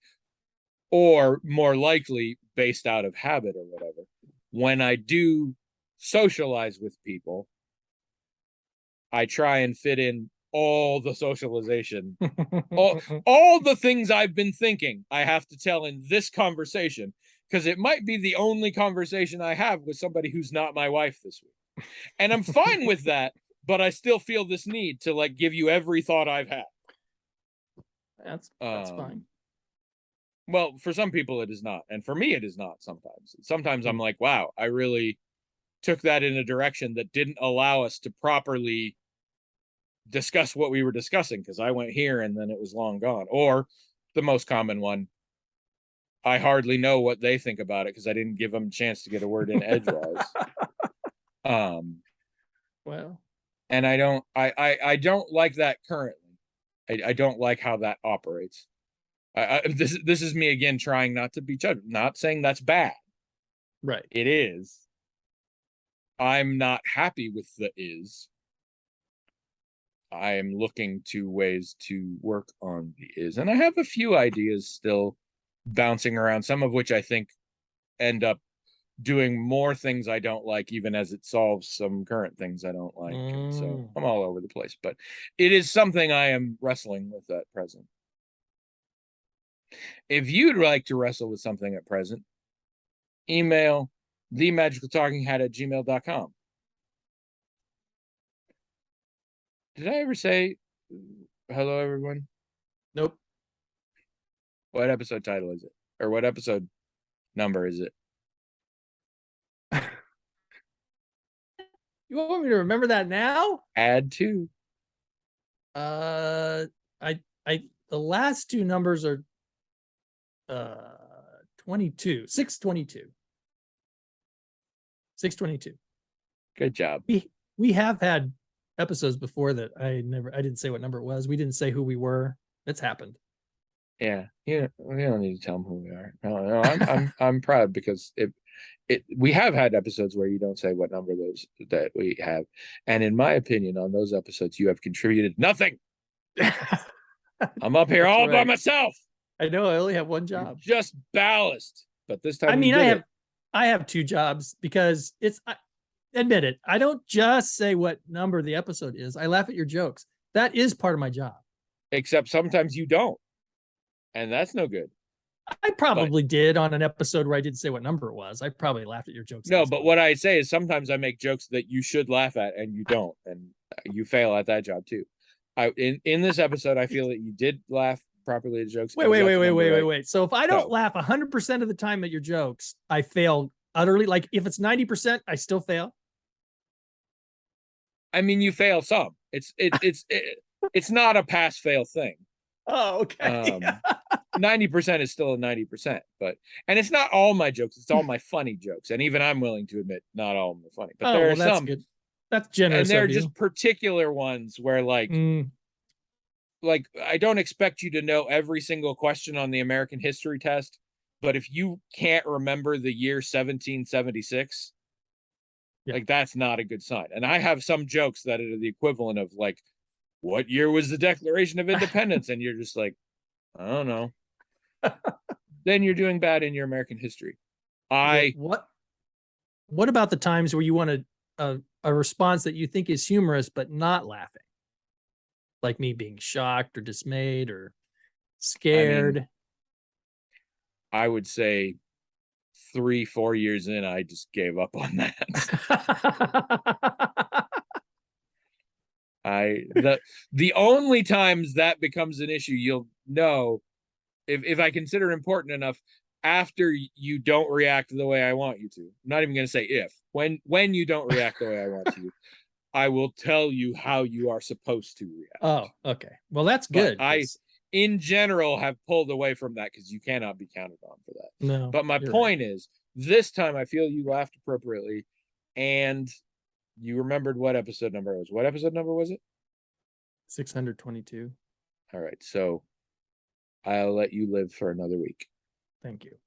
or more likely based out of habit or whatever, when I do socialize with people, I try and fit in all the socialization, all the things I've been thinking I have to tell in this conversation, because it might be the only conversation I have with somebody who's not my wife this week. And I'm fine with that, but I still feel this need to like give you every thought I've had. That's fine. Well, for some people it is not, and for me it is not sometimes. Sometimes I'm like, wow, I really took that in a direction that didn't allow us to properly discuss what we were discussing because I went here and then it was long gone. Or the most common one, I hardly know what they think about it because I didn't give them a chance to get a word in edgewise. Well, and I don't like that currently. I don't like how that operates. This is me again trying not to be judged. Not saying that's bad. right. It is. I'm not happy with the is. I am looking to ways to work on the is. And I have a few ideas still bouncing around, some of which I think end up doing more things I don't like, even as it solves some current things I don't like. And so I'm all over the place, but it is something I am wrestling with at present. If you'd like to wrestle with something at present, email themagicaltalkinghat@gmail.com. Did I ever say hello, everyone? Nope. What episode title is it? Or what episode number is it? You want me to remember that now? Add 2. The last two numbers are 22, 622. 622. Good job. We have had episodes before that I didn't say what number it was. We didn't say who we were. It's happened. Yeah, we don't need to tell them who we are. No, I'm proud because we have had episodes where you don't say what number those that we have, and in my opinion, on those episodes, you have contributed nothing. I'm up here That's all by right. myself. I know I only have one You're job. just ballast, but this time I mean, you did it. I have two jobs because admit it. I don't just say what number the episode is. I laugh at your jokes. That is part of my job. Except sometimes you don't, and that's no good. I probably did on an episode where I didn't say what number it was. I probably laughed at your jokes. No, but what I say is sometimes I make jokes that you should laugh at and you don't, and you fail at that job too. In this episode, I feel that you did laugh properly at jokes. Wait. So if I don't laugh 100% of the time at your jokes, I fail utterly. Like if it's 90%, I still fail. I mean, you fail some. It's not a pass fail thing. Oh, okay. 90% is still a 90%, and it's not all my jokes, it's all my funny jokes. And even I'm willing to admit not all of them are funny. But there are some good. That's generous. And they're just particular ones where like I don't expect you to know every single question on the American history test, but if you can't remember the year 1776, like that's not a good sign. And I have some jokes that are the equivalent of like, what year was the Declaration of Independence? And you're just like, I don't know. Then you're doing bad in your American history. What about the times where you want a response that you think is humorous but not laughing? Like me being shocked or dismayed or scared. I would say 3-4 years in, I just gave up on that. The only times that becomes an issue, you'll know if I consider important enough after you don't react the way I want you to. I'm not even going to say if. When you don't react the way I want you, I will tell you how you are supposed to react. Oh, okay. Well, that's good. I, in general, have pulled away from that because you cannot be counted on for that. No. But my point is, this time I feel you laughed appropriately, and you remembered what episode number it was. What episode number was it? 622. All right, so I'll let you live for another week. Thank you.